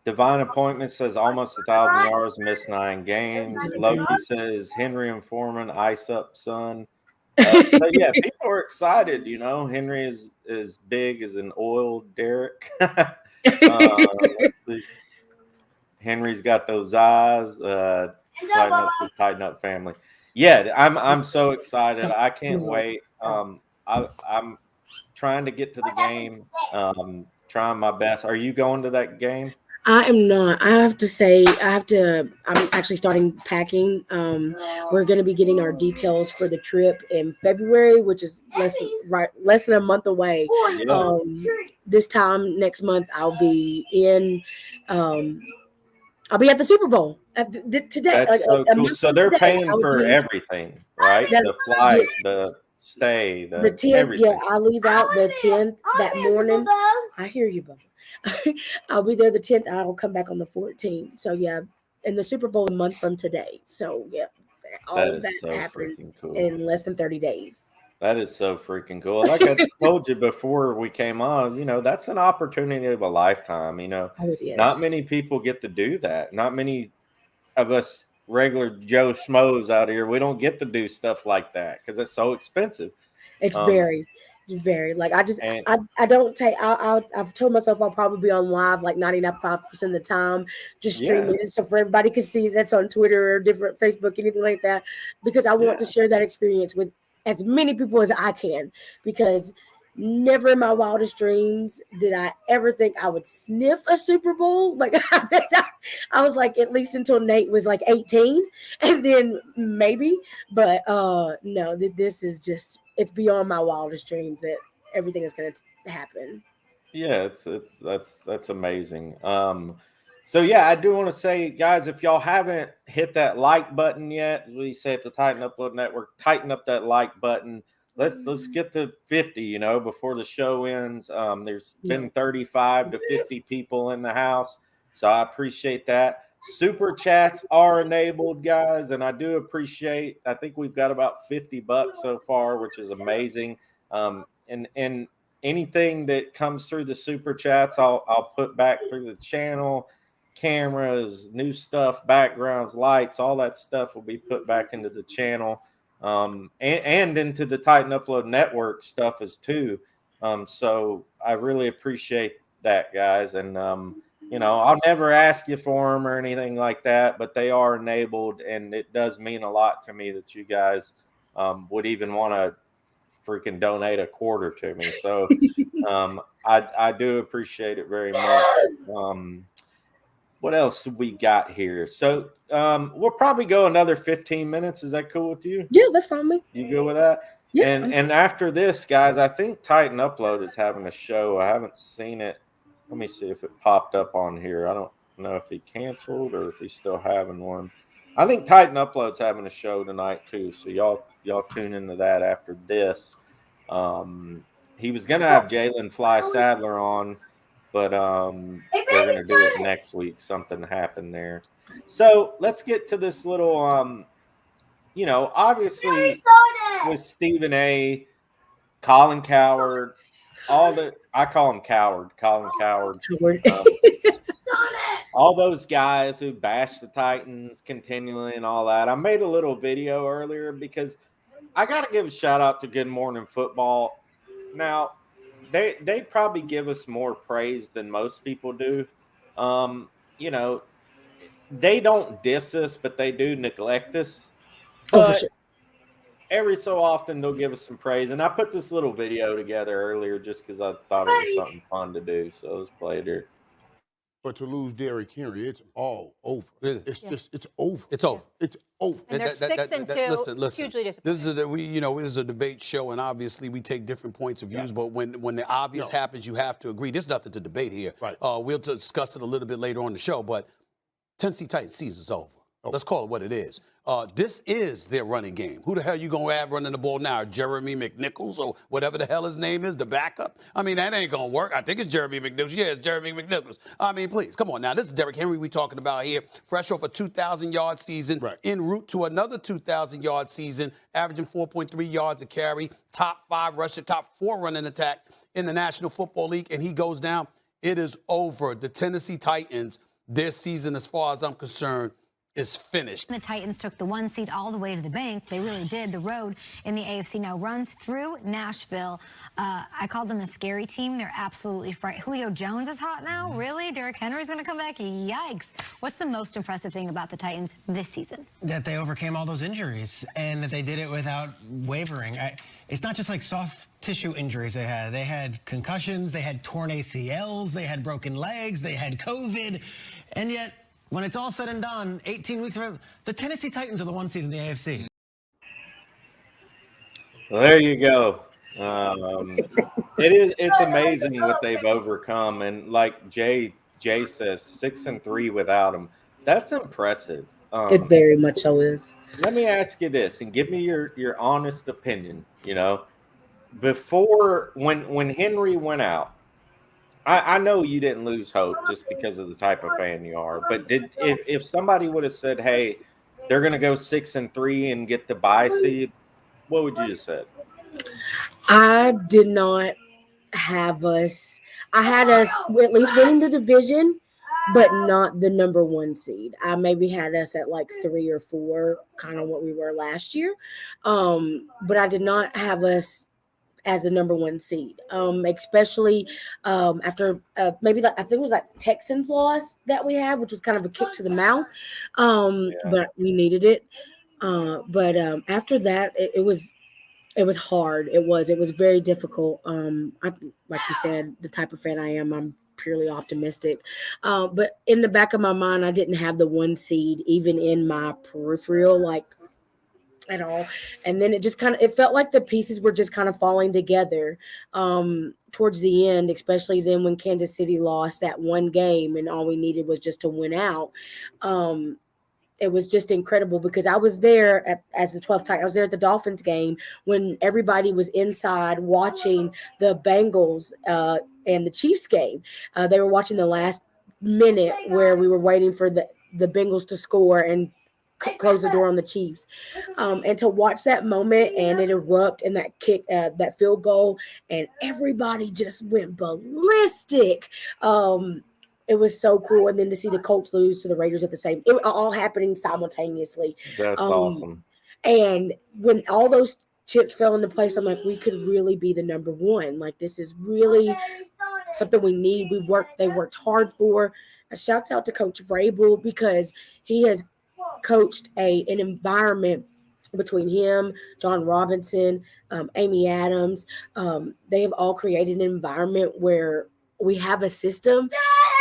Divine Appointment says almost 1,000 yards, missed 9 games. Loki says Henry and Foreman ice up, son. So yeah, people are excited. Henry is big as an oiled derrick. Let's see. Henry's got those eyes. Tighten up family. Yeah, I'm so excited. I can't wait. I'm trying to get to the game. Trying my best. Are you going to that game? I am not. I have to say, I'm actually starting packing. We're going to be getting our details for the trip in February, which is less than a month away. This time next month, I'll be at the Super Bowl today. That's so cool. So they're paying for everything, right? The flight, the stay, the 10th. Everything. Yeah, I leave out the 10th that morning. I hear you, Bubba. I'll be there the 10th. I'll come back on the 14th. So yeah, and the Super Bowl a month from today. So yeah, all that so happens cool. in less than 30 days. That is so freaking cool. Like I told you before we came on, that's an opportunity of a lifetime. Oh, it is. Not many people get to do that. Not many of us regular Joe Schmoes out here, we don't get to do stuff like that because it's so expensive. It's very like I don't take. I've told myself I'll probably be on live like 95% of the time, just streaming it, so for everybody can see that's on Twitter or different Facebook, anything like that, because I want to share that experience with as many people as I can, because never in my wildest dreams did I ever think I would sniff a Super Bowl. Like I was like, at least until Nate was like 18, and then maybe, but no, this is just, it's beyond my wildest dreams that everything is going to happen. Yeah, that's amazing. So yeah, I do want to say, guys, if y'all haven't hit that like button yet, as we say at the Titan Upload Network, tighten up that like button. let's get to 50, before the show ends. There's been 35 to 50 people in the house, so I appreciate that. Super chats are enabled, guys, and I do appreciate. I think we've got about $50 so far, which is amazing. And anything that comes through the super chats, I'll put back through the channel. Cameras, new stuff, backgrounds, lights, all that stuff will be put back into the channel, and into the Titan Upload Network stuff as too. So I really appreciate that, guys, and I'll never ask you for them or anything like that, but they are enabled, and it does mean a lot to me that you guys would even want to freaking donate a quarter to me. So I do appreciate it very much. What else we got here? So we'll probably go another 15 minutes. Is that cool with you? Yeah, that's fine with me. You go with that? Yeah. And after this, guys, I think Titan Upload is having a show. I haven't seen it. Let me see if it popped up on here. I don't know if he canceled or if he's still having one. I think Titan Upload's having a show tonight too. So y'all tune into that after this. He was gonna have Jalen Fly Sadler on, but they're gonna do it next week. Something happened there. So let's get to this little obviously with Stephen A, Colin Coward, I call him Coward, Colin Coward. All those guys who bash the Titans continually and all that. I made a little video earlier because I got to give a shout out to Good Morning Football. Now, they probably give us more praise than most people do. They don't diss us, but they do neglect us. But sure. Every so often they'll give us some praise. And I put this little video together earlier just because I thought it was something fun to do. So let's play it here. But to lose Derrick Henry, it's all over. It's over. It's over. It's over. And they're 6-2. Listen. Hugely disappointing. This is a debate show, and obviously we take different points of views. But when the obvious happens, you have to agree. There's nothing to debate here. Right. We'll discuss it a little bit later on the show. But Tennessee Titans season's over. Let's call it what it is. This is their running game. Who the hell you going to have running the ball now? Jeremy McNichols or whatever the hell his name is, the backup? I mean, that ain't going to work. I think it's Jeremy McNichols. Yeah, it's Jeremy McNichols. I mean, please, come on now. This is Derrick Henry we talking about here. Fresh off a 2,000-yard season, en route to another 2,000-yard season, averaging 4.3 yards a carry, top 5 rusher, top 4 running attack in the National Football League, and he goes down. It is over. The Tennessee Titans, their season, as far as I'm concerned, is finished. The Titans took the 1 seed all the way to the bank. They really did. The road in the AFC now runs through Nashville. I called them a scary team. They're absolutely frightened. Julio Jones is hot now? Really? Derrick Henry's going to come back? Yikes. What's the most impressive thing about the Titans this season? That they overcame all those injuries and that they did it without wavering. It's not just like soft tissue injuries they had. They had concussions, they had torn ACLs, they had broken legs, they had COVID, and yet when it's all said and done, 18 weeks ago, the Tennessee Titans are the 1 seed in the AFC. Well, there you go. It's amazing what they've overcome, and like Jay says, 6-3 without them. That's impressive. It very much so is. Let me ask you this, and give me your honest opinion. Before when Henry went out, I know you didn't lose hope just because of the type of fan you are, but if somebody would have said, "Hey, they're going to go 6-3 and get the bye seed," what would you have said? I did not have us. I had us at least winning the division, but not the number 1 seed. I maybe had us at like 3 or 4, kind of what we were last year. But I did not have us as the number 1 seed, especially after maybe I think it was like Texans loss that we had, which was kind of a kick to the mouth, but we needed it. But after that, it was hard. It was very difficult. Like you said, the type of fan I am, I'm purely optimistic. But in the back of my mind, I didn't have the 1 seed even in my peripheral, like at all. And then it felt like the pieces were just kind of falling together towards the end, especially then when Kansas City lost that 1 game and all we needed was just to win out. it was just incredible because I was there as the 12th Titan. I was there at the Dolphins game when everybody was inside watching the Bengals and the Chiefs game. They were watching the last minute where we were waiting for the Bengals to score and close the door on the Chiefs. And to watch that moment and it erupt and that kick, that field goal, and everybody just went ballistic. It was so cool. And then to see the Colts lose to the Raiders at the same, it all happening simultaneously. That's awesome. And when all those chips fell into place, I'm like, we could really be the number one. Like, this is really something we need. They worked hard for. A shouts out to Coach Vrabel because he has coached an environment between him, John Robinson, Amy Adams. They have all created an environment where we have a system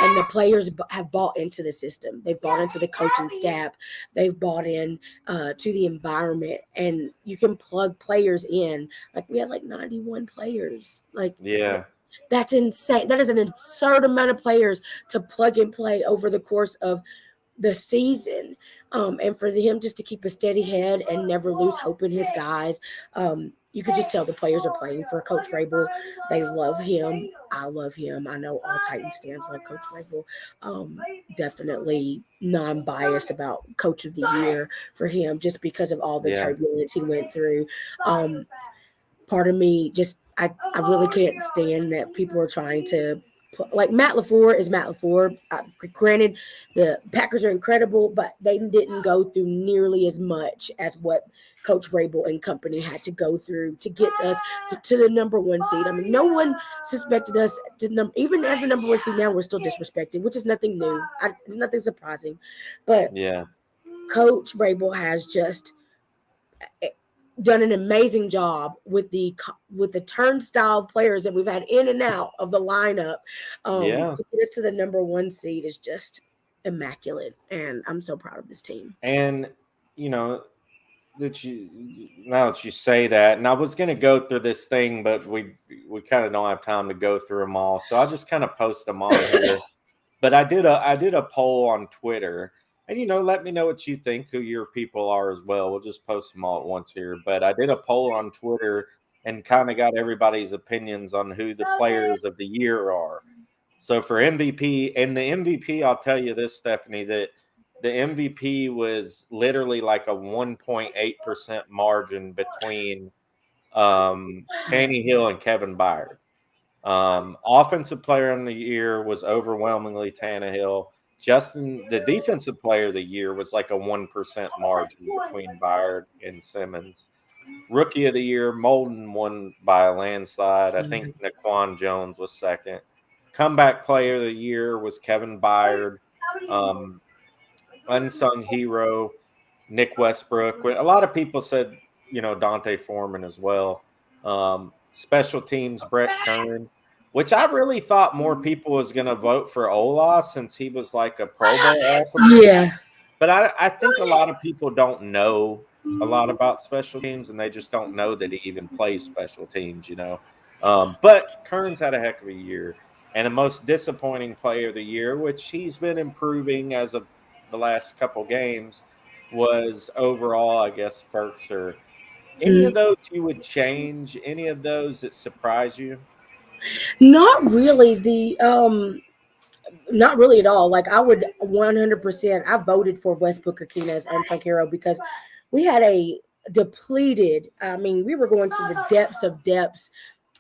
and the players have bought into the system. They've bought into the coaching staff. They've bought in to the environment, and you can plug players in. Like, we had like 91 players. Like, yeah. That's insane. That is an absurd amount of players to plug and play over the course of the season. And for him just to keep a steady head and never lose hope in his guys. You could just tell the players are playing for Coach Vrabel. They love him. I love him. I know all Titans fans love Coach Vrabel. Definitely non-biased about Coach of the Year for him just because of all the turbulence he went through. Part of me just, I really can't stand that people are trying to like Matt LaFleur is Matt LaFleur. Granted, the Packers are incredible, but they didn't go through nearly as much as what Coach Vrabel and company had to go through to get us to the number one seed. I mean, no one suspected us to even as the number one seed. Now we're still disrespected, which is nothing new. It's nothing surprising, but Coach Vrabel has just done an amazing job with the turnstile players that we've had in and out of the lineup. To get us to the number one seed is just immaculate, and I'm so proud of this team. And now that you say that, and I was going to go through this thing, but we kind of don't have time to go through them all, so I'll just kind of post them on here. But I did a poll on Twitter. And, let me know what you think, who your people are as well. We'll just post them all at once here. But I did a poll on Twitter and kind of got everybody's opinions on who the players of the year are. So for MVP, and the MVP, I'll tell you this, Stephanie, that the MVP was literally like a 1.8% margin between Tannehill and Kevin Byard. Offensive player of the year was overwhelmingly Tannehill. Justin, the defensive player of the year, was like a 1% margin between Byard and Simmons. Rookie of the year, Molden won by a landslide. I think Naquan Jones was second. Comeback player of the year was Kevin Byard. Unsung hero, Nick Westbrook. A lot of people said, Dante Foreman as well. Special teams, Brett Kern. Which I really thought more people was going to vote for Ola since he was like a Pro Bowl athlete. Yeah. But I think a lot of people don't know a lot about special teams, and they just don't know that he even plays special teams, But Kern's had a heck of a year. And the most disappointing player of the year, which he's been improving as of the last couple games, was overall, I guess, Ferkser. Any of those you would change? Any of those that surprise you? Not really. Not really at all. Like, I would 100%. I voted for Westbrook-Akina as unsung hero because we had a depleted. I mean, we were going to the depths of depths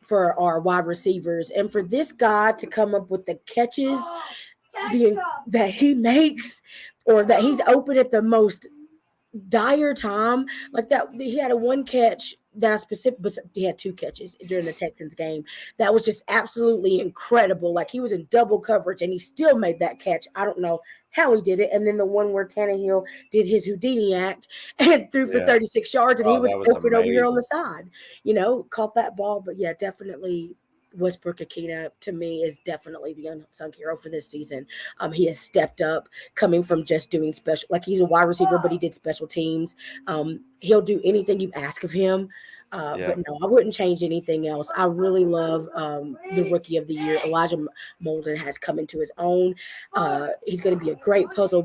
for our wide receivers, and for this guy to come up with the catches that he makes, or that he's open at the most dire time like that. He had a one catch that but he had two catches during the Texans game that was just absolutely incredible. Like, he was in double coverage and he still made that catch. I don't know how he did it. And then the one where Tannehill did his Houdini act and threw for 36 yards, and he was open amazing over here on the side, caught that ball. But yeah, definitely Westbrook-Akina to me is definitely the unsung hero for this season. He has stepped up, coming from just doing special, like, he's a wide receiver, but he did special teams. He'll do anything you ask of him. But no, I wouldn't change anything else. I really love the rookie of the year. Elijah Molden has come into his own. He's going to be a great puzzle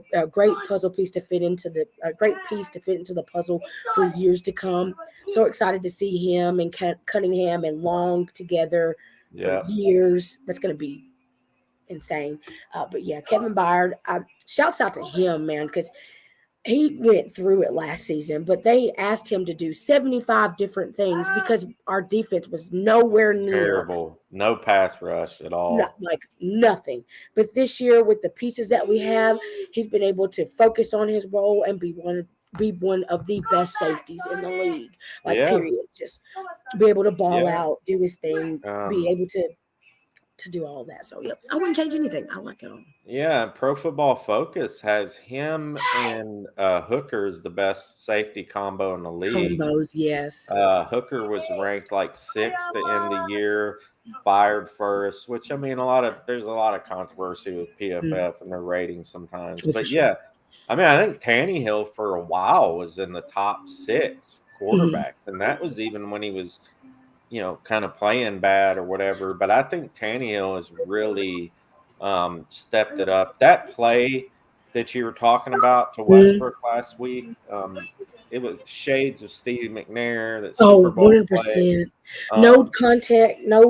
piece to fit into the puzzle for years to come. So excited to see him and Cunningham and Long together for years. That's going to be insane. But yeah, Kevin Byard, shouts out to him, man, because he went through it last season, but they asked him to do 75 different things because our defense was nowhere near terrible. No pass rush at all. nothing. But this year, with the pieces that we have, he's been able to focus on his role and be one of the best safeties in the league. Period. Just be able to ball out, do his thing, be able to do all that. So yep, I wouldn't change anything. I like it all. Yeah, Pro Football Focus has him and Hooker as the best safety combo in the league. Combos, yes. Hooker was ranked like 6th to end the year, Byard first, which I mean there's a lot of controversy with PFF and their ratings sometimes. But yeah, I mean I think Tannehill for a while was in the top 6 quarterbacks, and that was even when he was kind of playing bad or whatever. But I think Tannehill has really stepped it up. That play that you were talking about to Westbrook last week, it was shades of Steve McNair. That Super Bowl 100%. No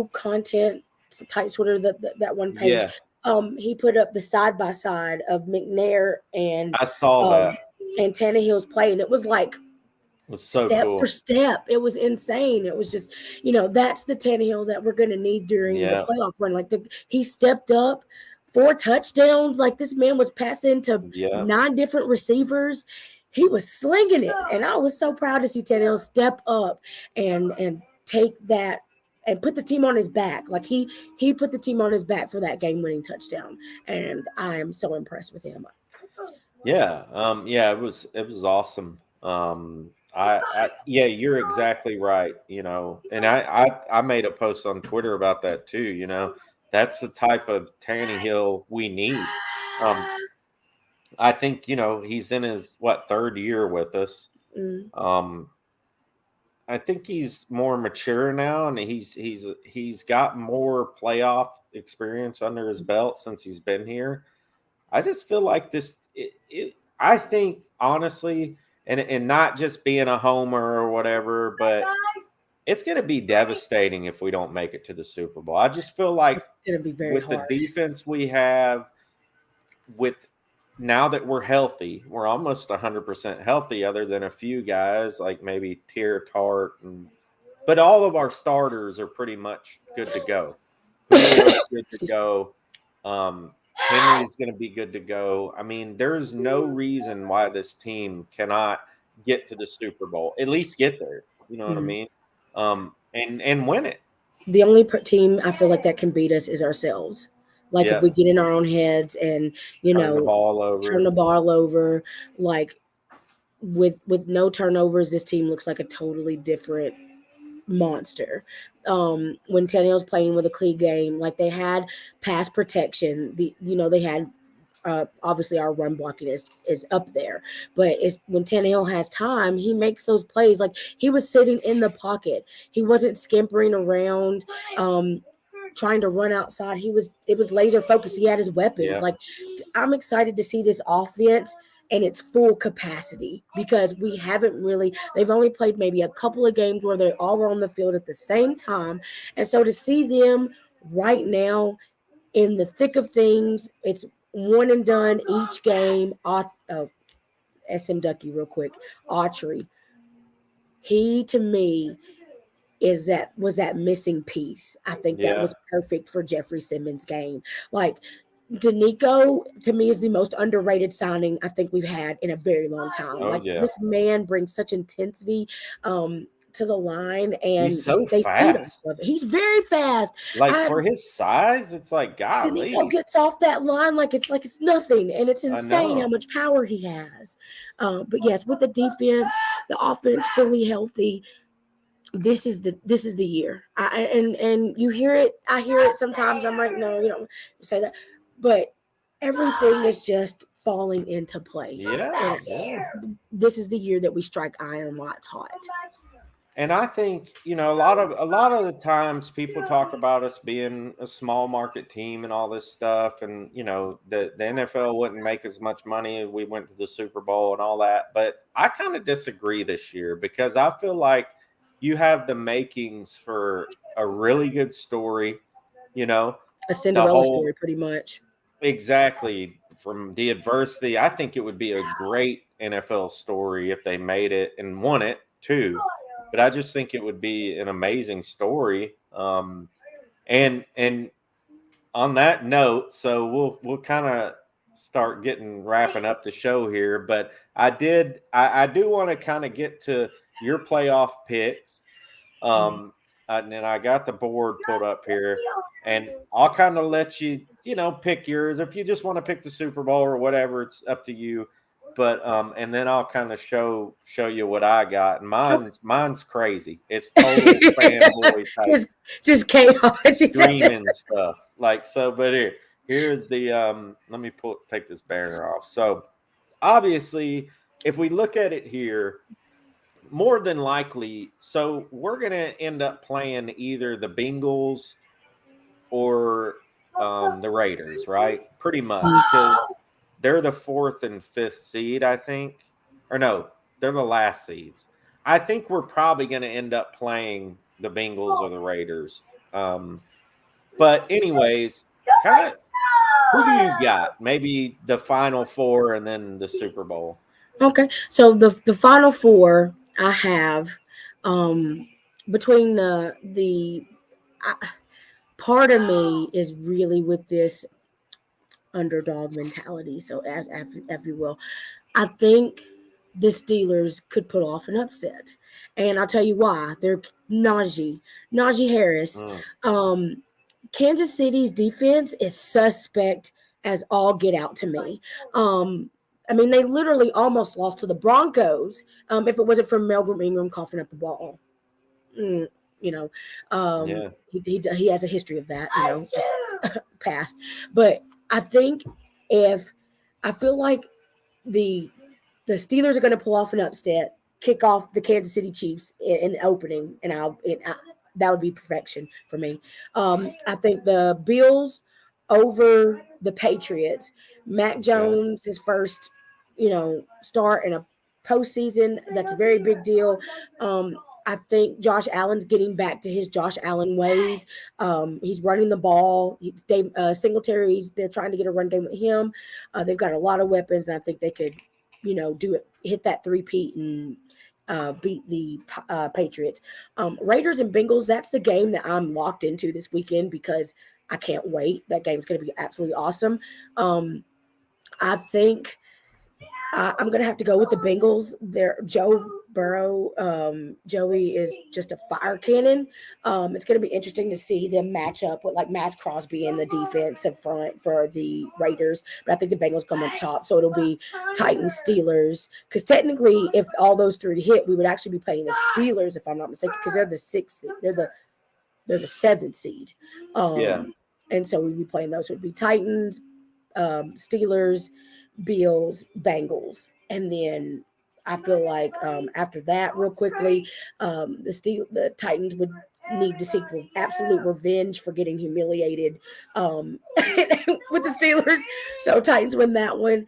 content for Tight Twitter, that one page. Yeah. He put up the side by side of McNair and I saw that. And Tannehill's play, and it was like so step cool. for step. It was insane. It was just, that's the Tannehill that we're going to need during the playoff run. He stepped up 4 touchdowns. This man was passing to 9 different receivers. He was slinging it. And I was so proud to see Tannehill step up and take that and put the team on his back. He put the team on his back for that game-winning touchdown. And I am so impressed with him. Yeah. It was awesome. You're exactly right. And I made a post on Twitter about that too. That's the type of Tannehill we need. I think, he's in his 3rd year with us. I think he's more mature now, and he's got more playoff experience under his belt since he's been here. I just feel like this. I think honestly, and not just being a homer or whatever, but it's going to be devastating if we don't make it to the Super Bowl. I just feel like it's going to be very hard. The defense we have, with now that we're healthy, we're almost 100% healthy, other than a few guys like maybe Tier Tart, but all of our starters are pretty much good to go. Julio's good to go. Henry's going to be good to go. I mean, there's no reason why this team cannot get to the Super Bowl. At least get there. You know what I mean? And win it. The only team I feel like that can beat us is ourselves. If we get in our own heads and turn the ball over, with no turnovers, this team looks like a totally different monster. When Tannehill's playing with a clean game, they had pass protection. They had obviously our run blocking is up there, but when Tannehill has time, he makes those plays. He was sitting in the pocket. He wasn't skimpering around, trying to run outside. It was laser focused. He had his weapons. I'm excited to see this offense in its full capacity, because they've only played maybe a couple of games where they all were on the field at the same time. And so to see them right now in the thick of things, it's one and done each game. SM Ducky real quick. Autry. He, to me, was that missing piece. I think that was perfect for Jeffrey Simmons' game. Danico, to me, is the most underrated signing I think we've had in a very long time. This man brings such intensity to the line, and he's so fast. He's very fast. For his size, it's golly. Danico gets off that line like it's nothing, and it's insane how much power he has. But yes, with the defense, the offense fully healthy, this is the year. And you hear it. I hear it sometimes. I'm like, no, you don't say that, but everything is just falling into place. Yeah. This is the year that we strike iron while it's hot. And I think, a lot of the times people talk about us being a small market team and all this stuff, and the NFL wouldn't make as much money if we went to the Super Bowl and all that. But I kind of disagree this year because I feel like you have the makings for a really good story, the A Cinderella whole story, pretty much. exactly from the adversity. I think it would be a great NFL story if they made it and won it too. But I just think it would be an amazing story. And on that note, so we'll kind of start wrapping up the show here. But I do want to kind of get to your playoff picks. And then I got the board pulled up here, and I'll kind of let you, pick yours. If you just want to pick the Super Bowl or whatever, it's up to you. But and then I'll kind of show you what I got. And mine's crazy. It's total fanboy type, just chaos. dreaming stuff. Like so, but here's the let me take this banner off. So obviously, if we look at it here, more than likely, so we're going to end up playing either the Bengals or the Raiders, right? Pretty much, because they're the 4th and 5th seed, I think. Or no, they're the last seeds. I think we're probably going to end up playing the Bengals or the Raiders. But anyways, kind of, who do you got? Maybe the Final Four and then the Super Bowl. Okay, so the Final Four I have between part of me is really with this underdog mentality. So as if you will, I think the Steelers could pull off an upset, and I'll tell you why. They're Najee Harris. Kansas City's defense is suspect as all get out to me. I mean, they literally almost lost to the Broncos if it wasn't for Melvin Ingram coughing up the ball. Yeah. He has a history of that, just past. But I think I feel like the Steelers are going to pull off an upset, kick off the Kansas City Chiefs in opening, and that would be perfection for me. I think the Bills over the Patriots. Mac Jones, his first, start in a postseason. That's a very big deal. I think Josh Allen's getting back to his Josh Allen ways. He's running the ball. Singletary's, they're trying to get a run game with him. They've got a lot of weapons, and I think they could, do it, hit that three-peat and beat the Patriots. Raiders and Bengals, that's the game that I'm locked into this weekend because I can't wait. That game's going to be absolutely awesome. I think I'm going to have to go with the Bengals. Joe Burrow, Joey is just a fire cannon. It's going to be interesting to see them match up with like Matt Crosby in the defensive front for the Raiders. But I think the Bengals come up top. So it'll be Titans, Steelers. Because technically, if all those three hit, we would actually be playing the Steelers, if I'm not mistaken, because they're the 6th. They're the 7th seed. And so we'd be playing those. So it'd be Titans, Steelers, Bills, Bengals. And then I feel like after that, real quickly, the Titans would need to seek absolute revenge for getting humiliated with the Steelers. So Titans win that one.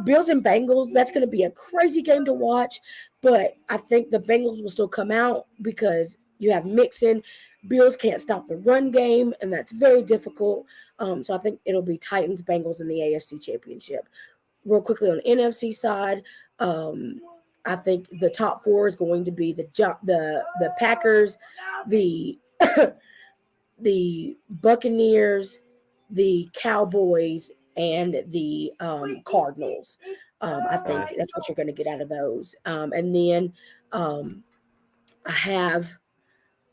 Bills and Bengals, that's going to be a crazy game to watch. But I think the Bengals will still come out because you have Mixon. Bills can't stop the run game, and that's very difficult. So I think it'll be Titans, Bengals in the AFC Championship. Real quickly on the NFC side, I think the top 4 is going to be the Packers, the the Buccaneers, the Cowboys, and the Cardinals. I think that's what you're going to get out of those. And then I have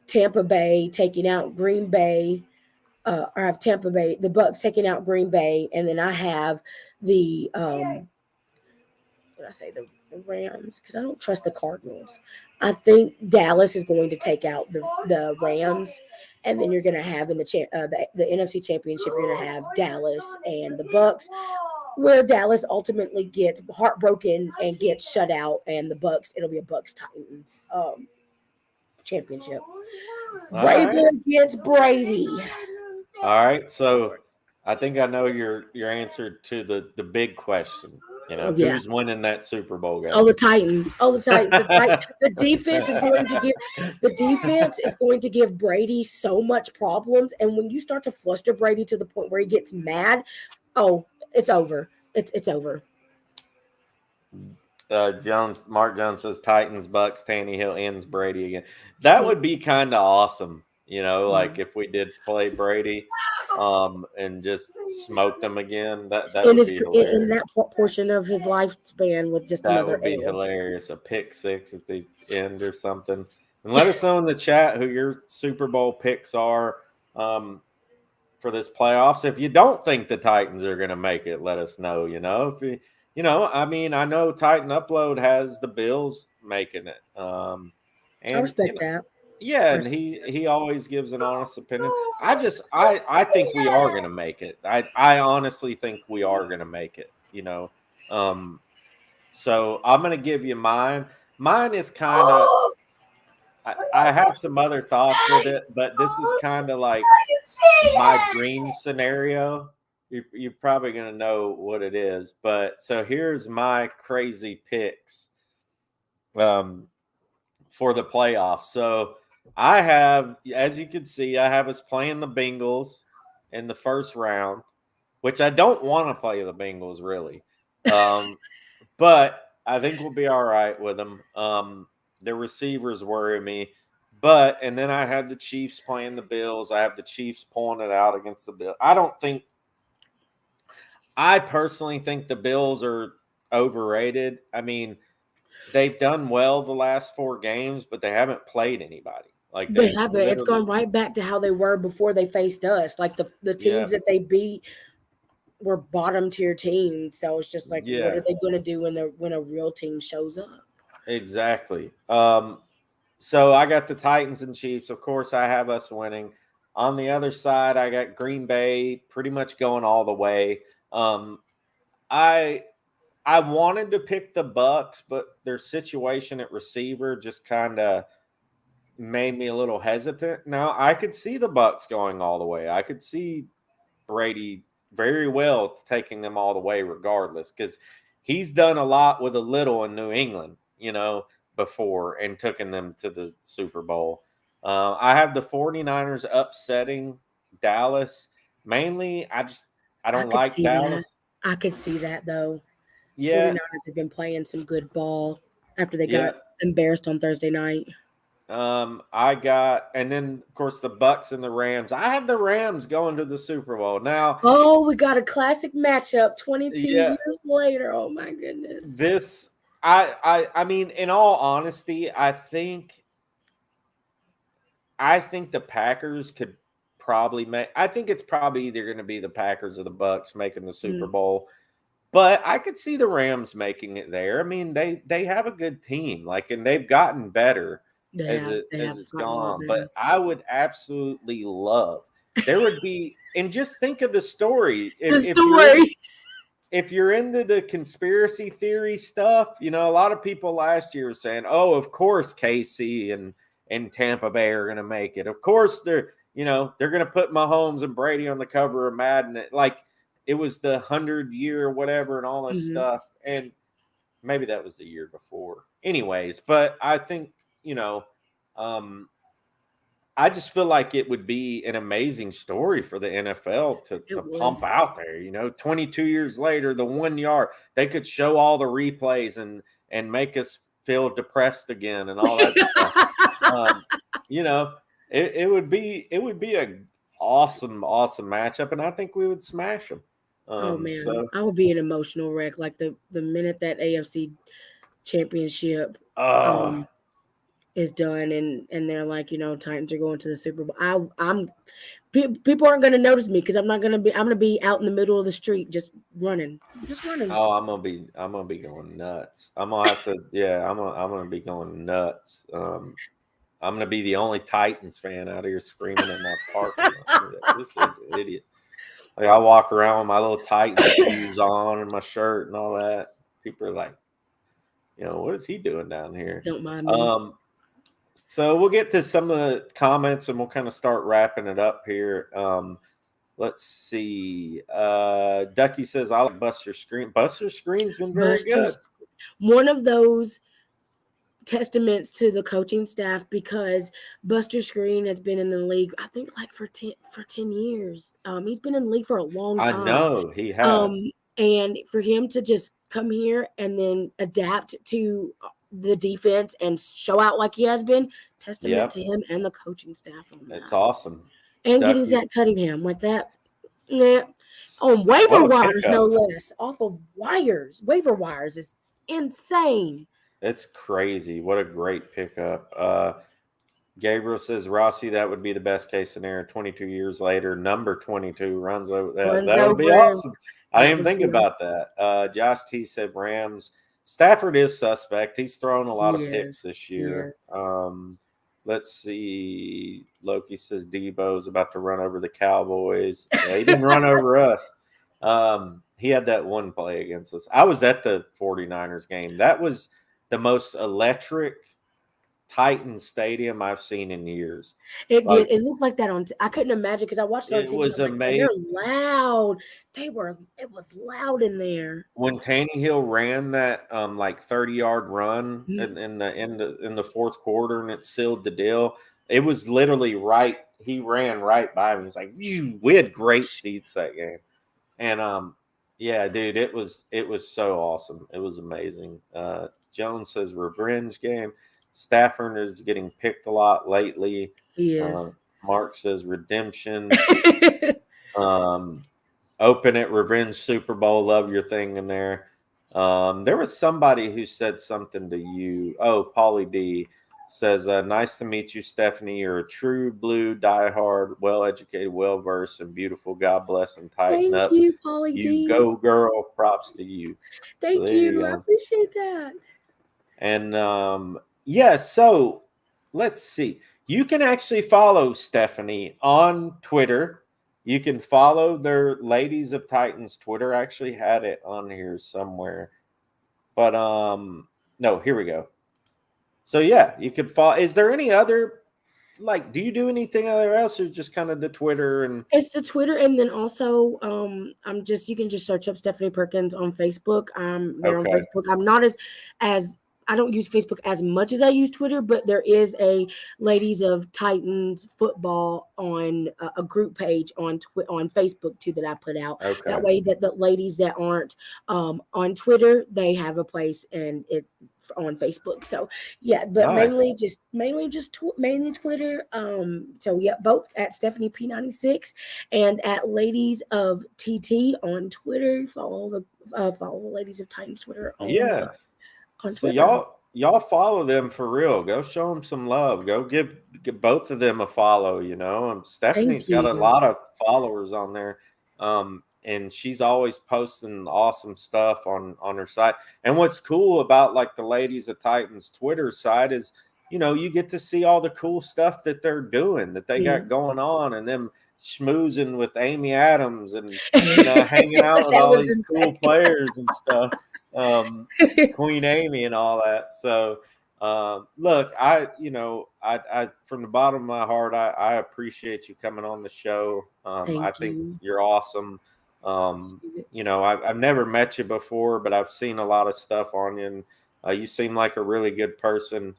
Tampa Bay taking out Green Bay. I have Tampa Bay, the Bucks taking out Green Bay, and then I have the the Rams, because I don't trust the Cardinals. I think Dallas is going to take out the Rams, and then you're going to have in the NFC Championship, you're going to have Dallas and the Bucks, where Dallas ultimately gets heartbroken and gets shut out, and the Bucks, it'll be a Bucks Titans. championship. All right. Vrabel against Brady. All right. So I think I know your answer to the big question. You know, Yeah. who's winning that Super Bowl game? Oh, the Titans. Oh, the Titans. The defense is going to give Brady so much problems. And when you start to fluster Brady to the point where he gets mad, oh, it's over. It's over. Mark Jones says Titans, Bucks, Tannehill ends Brady again. That would be kind of awesome, you know, like if we did play Brady, and just smoked him again. That would be hilarious. In that portion of his lifespan with just That another would be L. hilarious. A pick six at the end or something. And let us know in the chat who your Super Bowl picks are for this playoffs. If you don't think the Titans are going to make it, let us know. You know, if you know, I mean, I know Titan Upload has the Bills making it. And I respect that. Yeah, and he always gives an honest opinion. I think we are going to make it. I honestly think we are going to make it. You know, so I'm going to give you mine. Mine is kind of. I have some other thoughts with it, but this is kind of like my dream scenario. You're probably going to know what it is, but so here's my crazy picks for the playoffs. So I have, as you can see, I have us playing the Bengals in the first round, which I don't want to play the Bengals really, but I think we'll be all right with them. The receivers worry me. And then I have the Chiefs playing the Bills. I have the Chiefs pulling it out against the Bills. I personally think the Bills are overrated. I mean, they've done well the last 4 games, but they haven't played anybody. Like They haven't. It's gone right back to how they were before they faced us. Like the teams that they beat were bottom tier teams. So it's just like, what are they going to do when a real team shows up? Exactly. So I got the Titans and Chiefs. Of course, I have us winning. On the other side, I got Green Bay pretty much going all the way. I wanted to pick the Bucks, but their situation at receiver just kind of made me a little hesitant. Now, I could see the Bucks going all the way. I could see Brady very well taking them all the way regardless, because he's done a lot with a little in New England, you know, before and taking them to the Super Bowl. I have the 49ers upsetting Dallas. Mainly, I don't like Dallas. I could see that, though. Yeah. 49ers have been playing some good ball after they got embarrassed on Thursday night. I got, and then of course the Bucks and the Rams. I have the Rams going to the Super Bowl now. Oh, we got a classic matchup 22 years later. Oh my goodness. This, I mean, in all honesty, I think the Packers could probably make. I think it's probably either going to be the Packers or the Bucks making the Super Bowl. But I could see the Rams making it there. I mean, they have a good team, like, and they've gotten better as it's gone. But I would absolutely love. There would be, and just think of the story. If you're into the conspiracy theory stuff, you know, a lot of people last year were saying, "Oh, of course, KC and Tampa Bay are going to make it. Of course, they're going to put Mahomes and Brady on the cover of Madden." Like, it was the 100-year whatever and all this stuff. And maybe that was the year before. Anyways, but I think, I just feel like it would be an amazing story for the NFL to pump out there. 22 years later, the 1 yard, they could show all the replays and make us feel depressed again and all that stuff. It would be an awesome matchup, and I think we would smash them. Oh man, I would be an emotional wreck. Like the minute that AFC championship is done, and they're like, Titans are going to the Super Bowl. People aren't going to notice me because I'm going to be out in the middle of the street just running. Oh, I'm gonna be going nuts. I'm gonna have to. Yeah, I'm gonna be going nuts. I'm gonna be the only Titans fan out here screaming in my parking lot. This guy's an idiot. Like, I walk around with my little Titan shoes on and my shirt and all that. People are like, what is he doing down here? Don't mind me. So we'll get to some of the comments and we'll kind of start wrapping it up here. Let's see. Ducky says, I like Buster Screen. Buster Screen's been very good. One of those testaments to the coaching staff, because Buster Screen has been in the league, I think, like for 10 years. He's been in the league for a long time. I know he has. And for him to just come here and then adapt to the defense and show out like he has been, testament to him and the coaching staff on that. It's awesome. And getting Zach Cunningham like that. Nah, on waiver wires, no less. Off of waiver wires is insane. It's crazy. What a great pickup. Gabriel says, Rossi, that would be the best case scenario. 22 years later, number 22 runs over that. That would be awesome. I didn't even think about that. Josh T said Rams. Stafford is suspect. He's thrown a lot of picks this year. Let's see. Loki says Debo's about to run over the Cowboys. Yeah, he didn't run over us. He had that one play against us. I was at the 49ers game. That was the most electric Titans stadium I've seen in years. It did. It looked like that on. I couldn't imagine because I watched it on TV. It was amazing. They're loud. It was loud in there. When Tannehill ran that like 30-yard run in the fourth quarter and it sealed the deal, it was literally right. He ran right by me. He was like, we had great seats that game, and yeah, dude, it was so awesome. It was amazing. Jones says revenge game. Stafford is getting picked a lot lately. He is. Mark says redemption. Open it, revenge Super Bowl. Love your thing in there. There was somebody who said something to you. Oh, Paulie D says, nice to meet you, Stephanie. You're a true blue, diehard, well-educated, well-versed, and beautiful. God bless and tighten up. Thank you, Paulie D. You go, girl. Props to you. Thank you. I appreciate that. And yeah, so let's see. You can actually follow Stephanie on Twitter. You can follow their Ladies of Titans Twitter. I actually had it on here somewhere. But no, here we go. So yeah, you could follow. Is there any other, like, do you do anything other else or just kind of the Twitter? And it's the Twitter, and then also you can just search up Stephanie Perkins on Facebook. They're on Facebook. I'm not as I don't use Facebook as much as I use Twitter, but there is a Ladies of Titans football on a group page on Facebook too that I put out. That way that the ladies that aren't on Twitter, they have a place and it on Facebook. So yeah, but mainly Twitter. So yeah, both at Stephanie P96 and at Ladies of TT on Twitter. Follow the Ladies of Titans Twitter. So y'all follow them for real. Go show them some love. Go give both of them a follow. You know, and Stephanie's got a lot of followers on there, and she's always posting awesome stuff on her site. And what's cool about like the Ladies of Titans Twitter side is, you know, you get to see all the cool stuff that they're doing, that they got going on, and them schmoozing with Amy Adams and hanging out with all these cool players and stuff. Queen Amy and all that. So look, I from the bottom of my heart, I appreciate you coming on the show. I think you're awesome. I've never met you before, but I've seen a lot of stuff on you, and you seem like a really good person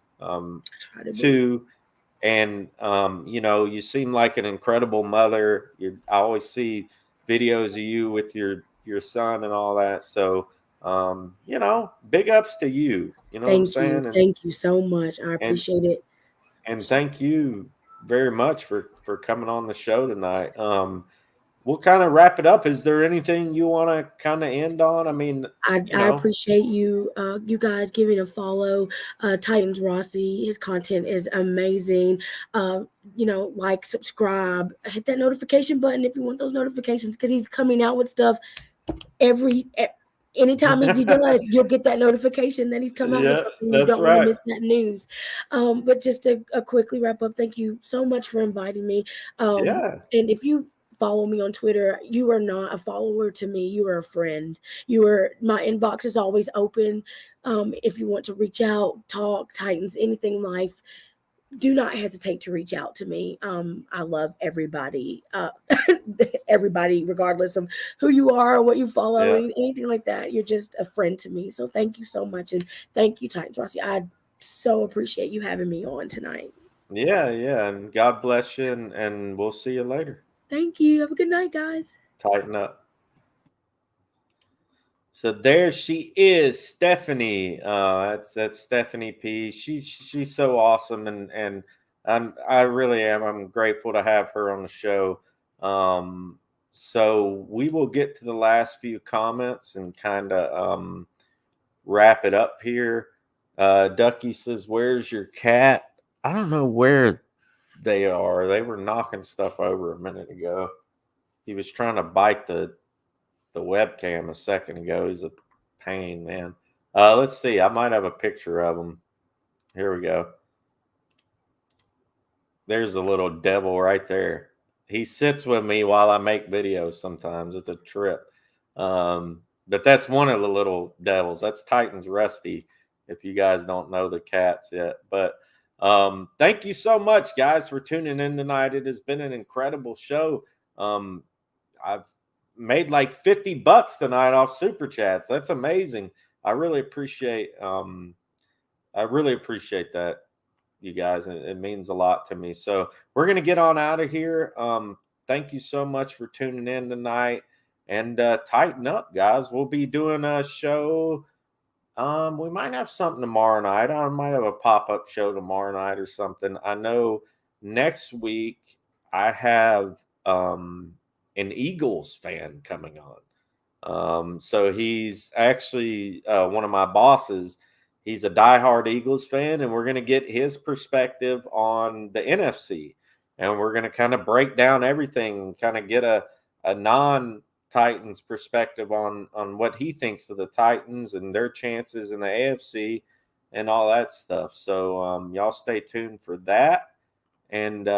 too. And you seem like an incredible mother. I always see videos of you with your son and all that. So big ups to you. You know what I'm saying? Thank you so much. I appreciate it. And thank you very much for coming on the show tonight. We'll kind of wrap it up. Is there anything you want to kind of end on? I mean, I appreciate you guys giving a follow. Titans Rossi, his content is amazing. Like, subscribe, hit that notification button if you want those notifications, because he's coming out with stuff anytime he does, you'll get that notification that he's come out with something. You don't want to miss that news. But just to quickly wrap up, thank you so much for inviting me. And if you follow me on Twitter, you are not a follower to me. You are a friend. My inbox is always open. If you want to reach out, talk Titans, anything life, do not hesitate to reach out to me. I love everybody, everybody, regardless of who you are or what you follow, Yeah. anything like that. You're just a friend to me. So thank you so much. And thank you, Titans Rossi. I so appreciate you having me on tonight. Yeah, yeah. And God bless you, and we'll see you later. Thank you. Have a good night, guys. Tighten up. So there she is, Stephani. That's Stephanie P. She's so awesome, and I really am. I'm grateful to have her on the show. So we will get to the last few comments and kind of wrap it up here. Ducky says, "Where's your cat?" I don't know where they are. They were knocking stuff over a minute ago. He was trying to bite the webcam a second ago. He's a pain, man. Let's see. I might have a picture of him. Here we go. There's the little devil right there. He sits with me while I make videos sometimes. It's a trip. But that's one of the little devils. That's Titans Rusty, if you guys don't know the cats yet. But thank you so much, guys, for tuning in tonight. It has been an incredible show. I've made like $50 tonight off super chats. That's amazing. I really appreciate that, you guys. It means a lot to me. So we're gonna get on out of here. Thank you so much for tuning in tonight, and tighten up, guys. We'll be doing a show. We might have something tomorrow night. I might have a pop-up show tomorrow night or something. I know next week I have an Eagles fan coming on. So he's actually one of my bosses. He's a diehard Eagles fan, and we're going to get his perspective on the NFC. And we're going to kind of break down everything, kind of get a non-Titans perspective on what he thinks of the Titans and their chances in the AFC and all that stuff. So y'all stay tuned for that. And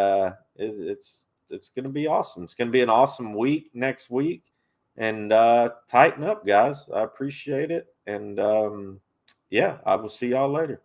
it's going to be awesome. It's going to be an awesome week next week. And tighten up, guys. I appreciate it. And yeah, I will see y'all later.